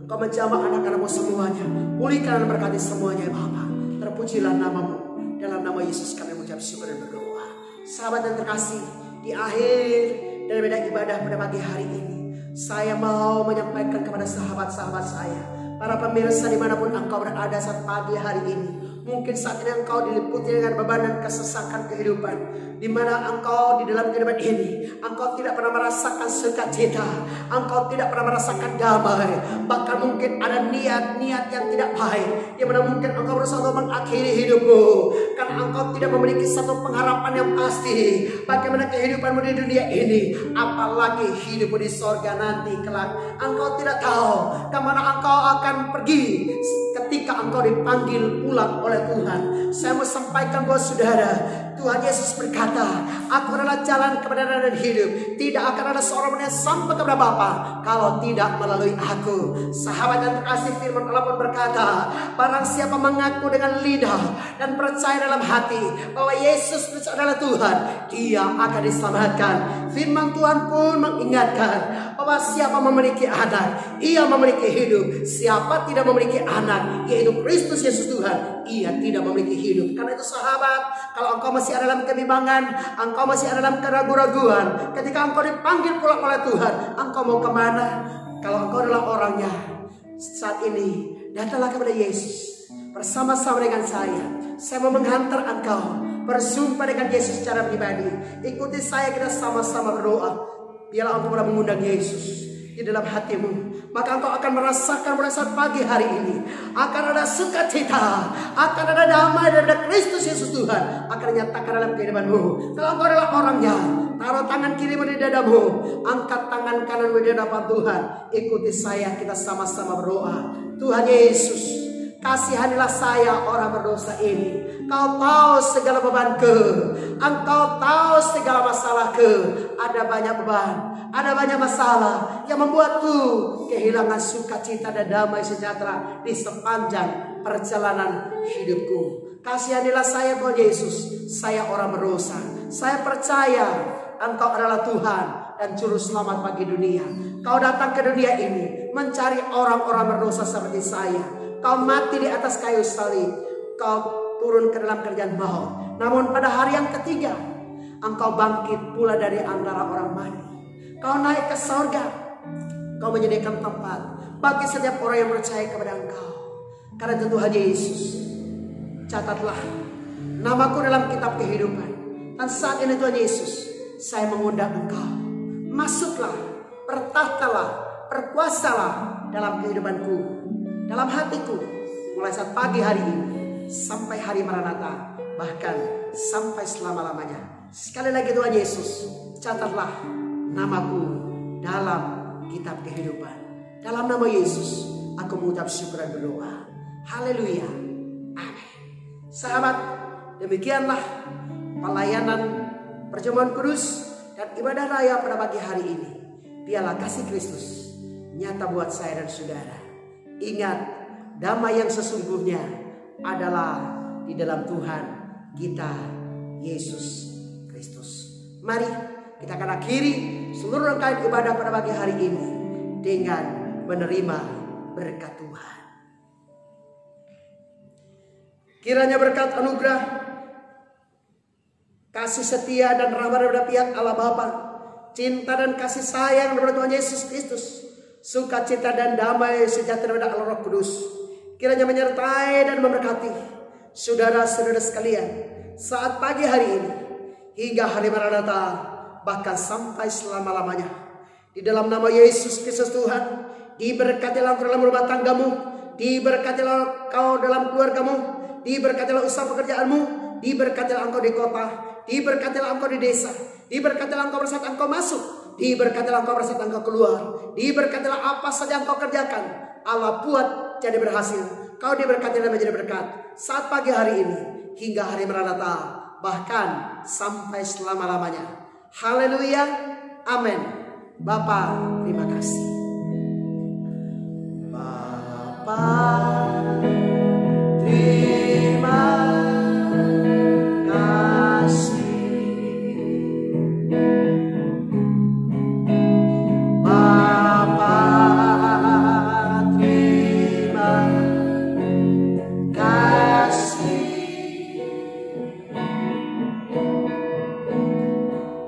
Speaker 1: Engkau menjamah anak-anakmu semuanya, pulihkan dan berkati semuanya ya Bapa. Terpujilah namamu. Dalam nama Yesus kami mengucap syukur dan berdoa. Sahabat dan terkasih, di akhir daripada ibadah pada pagi hari ini, saya mau menyampaikan kepada sahabat-sahabat saya, para pemirsa dimanapun engkau berada saat pagi hari ini. Mungkin saat ini engkau diliputi dengan beban dan kesesakan kehidupan, di mana engkau di dalam kehidupan ini engkau tidak pernah merasakan sukacita, engkau tidak pernah merasakan damai, bahkan mungkin ada niat-niat yang tidak baik, di mana mungkin engkau berusaha untuk mengakhiri hidupmu karena engkau tidak memiliki satu pengharapan yang pasti bagaimana kehidupanmu di dunia ini, apalagi hidupmu di sorga nanti kelak. Engkau tidak tahu kemana engkau akan pergi ketika engkau dipanggil pulang oleh Tuhan. Saya mau sampaikan buat saudara, Tuhan Yesus berkata, aku adalah jalan kebenaran dan hidup. Tidak akan ada seorang pun yang sampai kepada Bapa kalau tidak melalui aku. Sahabat dan terkasih, firman Allah pun berkata, barang siapa mengaku dengan lidah dan percaya dalam hati bahwa Yesus Kristus adalah Tuhan, dia akan diselamatkan. Firman Tuhan pun mengingatkan bahwa siapa memiliki anak, ia memiliki hidup. Siapa tidak memiliki anak, yaitu Kristus Yesus Tuhan, ia tidak memiliki hidup. Karena itu sahabat, kalau engkau masih ada dalam kebimbangan, engkau masih ada dalam keraguan-raguan, ketika engkau dipanggil pulang oleh Tuhan, engkau mau kemana? Kalau engkau adalah orangnya saat ini, datanglah kepada Yesus bersama-sama dengan saya. Saya mau menghantar engkau bersumpah dengan Yesus secara pribadi. Ikuti saya, kita sama-sama berdoa. Biarlah engkau pernah mengundang Yesus di dalam hatimu, maka engkau akan merasakan pada saat pagi hari ini akan ada sukacita, akan ada damai dari Kristus Yesus Tuhan akan dinyatakan dalam kehidupanmu. Kalau engkau adalah orangnya, taruh tangan kirimu di dadamu, angkat tangan kananmu di hadapan Tuhan. Ikuti saya, kita sama-sama berdoa. Tuhan Yesus, kasihanilah saya orang berdosa ini. Kau tahu segala bebanku, Engkau tahu segala masalahku. Ada banyak beban, ada banyak masalah yang membuatku kehilangan sukacita dan damai sejahtera di sepanjang perjalanan hidupku. Kasihanilah saya Tuhan Yesus, saya orang berdosa. Saya percaya Engkau adalah Tuhan dan Juru Selamat bagi dunia. Kau datang ke dunia ini mencari orang-orang berdosa seperti saya. Kau mati di atas kayu salib, kau turun ke dalam kerjaan maut. Namun pada hari yang ketiga, engkau bangkit pula dari antara orang mati. Kau naik ke sorga. Kau menyediakan tempat bagi setiap orang yang percaya kepada engkau. Karena itu Tuhan Yesus, catatlah namaku dalam kitab kehidupan. Dan saat ini Tuhan Yesus, saya mengundang engkau. Masuklah, bertahtalah, berkuasalah dalam kehidupanku, dalam hatiku. Mulai saat pagi hari ini sampai hari Maranatha, bahkan sampai selama-lamanya. Sekali lagi Tuhan Yesus, catatlah namaku dalam kitab kehidupan. Dalam nama Yesus, aku mengucap syukur dan berdoa. Haleluya. Amin. Sahabat, demikianlah pelayanan perjamuan kudus dan ibadah raya pada pagi hari ini. Biarlah kasih Kristus nyata buat saya dan saudara. Ingat, damai yang sesungguhnya adalah di dalam Tuhan kita Yesus Kristus. Mari kita akan akhiri seluruh rangkaian ibadah pada pagi hari ini dengan menerima berkat Tuhan. Kiranya berkat anugerah, kasih setia dan rahmat dari pihak Allah Bapa, cinta dan kasih sayang dari Tuhan Yesus Kristus, sukacita dan damai sejahtera dari Allah Roh Kudus, kiranya menyertai dan memberkati saudara-saudara sekalian saat pagi hari ini hingga hari Maranatha, bahkan sampai selama-lamanya. Di dalam nama Yesus Kristus Tuhan, diberkatilah engkau dalam rumah tanggamu, diberkatilah engkau dalam keluargamu, diberkatilah usaha pekerjaanmu, diberkatilah engkau di kota, diberkatilah engkau di desa, diberkatilah engkau pada saat engkau masuk, diberkatilah engkau pada saat engkau keluar, diberkatilah apa saja engkau kerjakan, Allah buat jadi berhasil. Kau diberkati dan menjadi berkat saat pagi hari ini hingga hari Maranatha, bahkan sampai selama-lamanya. Haleluya, amin. Bapa, terima kasih. Bapa, terima kasih. Bapa, terima kasih.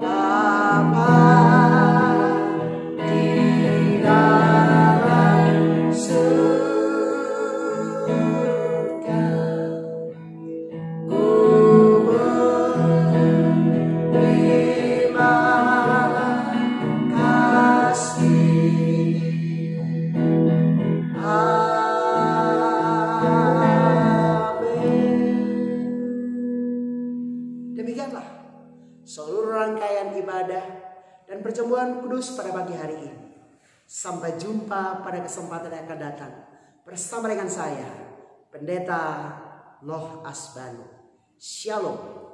Speaker 1: Bapa di dalam surga, ku berterima kasih. Amin. Demikianlah seluruh rangkaian ibadah dan perjamuan kudus pada pagi hari ini. Sampai jumpa pada kesempatan yang akan datang bersama dengan saya, Pendeta Noh Asbanu. Shalom.